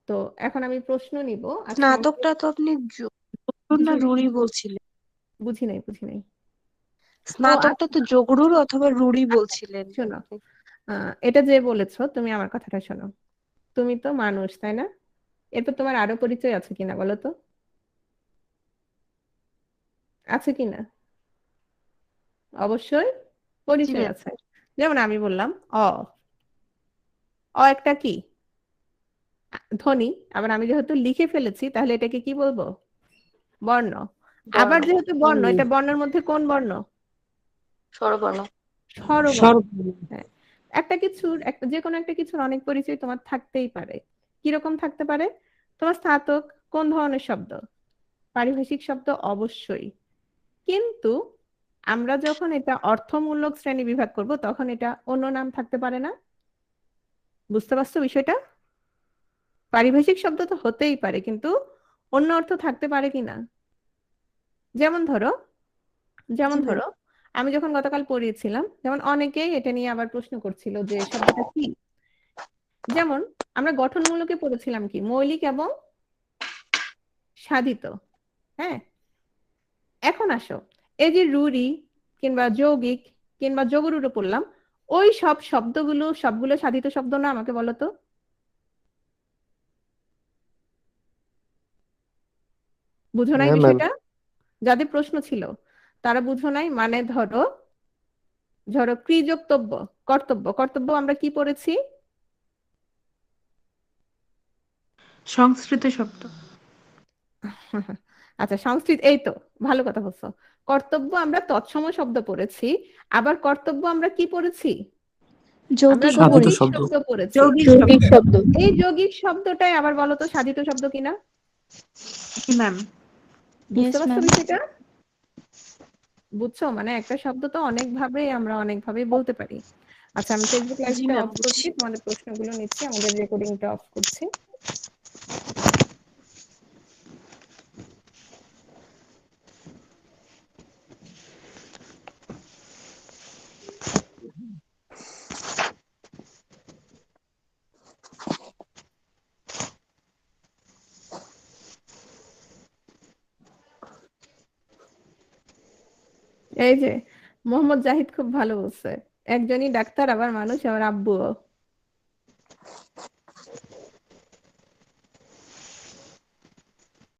তো এখন আমি প্রশ্ন নিব। আচ্ছা, স্নাতকটা তো আপনি জগরুর না রুড়ি বলছিলেন? বুঝি নাই, বুঝি নাই। স্নাতকটা তো জগরুর অথবা রুড়ি আচ্ছা, বলছিলেন। শোনো, এটা যে বলেছো, তুমি আমার কথাটা শোনো। তুমি তো মানুষ, তাই না? এরপর তোমার আরো পরিচয় আছে কিনা বলো তো? আছে কিনা? অবশ্যই পরিচয় ম্যাম। আছে। যেমন আমি বললাম অ। অ একটা কি? ধ্বনি। আবার আমি যেহেতু লিখে ফেলেছি, তাহলে এটাকে কি বলবো? বর্ণ। আবার যেহেতু বর্ণ, এটা বর্ণের মধ্যে কোন বর্ণ? স্বরবর্ণ। স্বরবর্ণ। হ্যাঁ, একটা কিছুর, একটা যে কোনো একটা কিছুর অনেক পরিচয় তোমার থাকতেই পারে। কিরকম থাকতে পারে? তোমার স্নাতক কোন ধরনের শব্দ? পারিভাষিক শব্দ অবশ্যই। কিন্তু আমরা যখন এটা অর্থমূলক শ্রেণী বিভাগ করব, তখন এটা অন্য নাম থাকতে পারে না? বুঝতে পারছো বিষয়টা? পারিভাষিক শব্দ তো হতেই পারে, কিন্তু অন্য অর্থ থাকতে পারে কিনা? যেমন ধরো, যেমন ধরো আমি যখন গতকাল পড়িয়েছিলাম, যেমন অনেকেই এটা নিয়ে আবার প্রশ্ন করছিল যে শব্দটা কি। যেমন আমরা গঠনমূলকে পড়েছিলাম কি? মৌলিক এবং সাধিত। হ্যাঁ, এখন আসো, এই যে রুড়ি কিংবা যৌগিক কিংবা যোগরূঢ় পড়লাম, ওই সব শব্দগুলো সবগুলো সাধিত শব্দ না? আমাকে বলো তো। বুঝো নাই বিষয়টা? যাদের প্রশ্ন ছিল তারা বুঝো নাই। মানে ধরো, ধরো কৃযোক্তব্য, কর্তব্য। কর্তব্য আমরা কি পড়েছি? সংস্কৃত শব্দ। আচ্ছা, সংস্কৃত, এই তো ভালো কথা বলছো। কর্তব্য আমরা তৎসম শব্দ পড়েছি। আবার কর্তব্য আমরা কি পড়েছি? আমরা যৌগিক যৌগিক শব্দ পড়েছি। যৌগিক শব্দ। এই যৌগিক শব্দটাই আবার বলো তো সাধিত শব্দ কিনা? ম্যাম। বুঝতে পারছো বিষয়টা? বুঝছো? মানে একটা শব্দ তো অনেক ভাবে আমরা অনেক ভাবে বলতে পারি। আচ্ছা, আমি ফেসবুক লাইভটা অফ করছি, তোমাদের প্রশ্নগুলো নিচ্ছি, আমাদের রেকর্ডিংটা অফ করছি। এই যে মোহাম্মদ জাহিদ খুব ভালো বলছে, একজনই ডাক্তার আবার মানুষ আবার আব্বুও।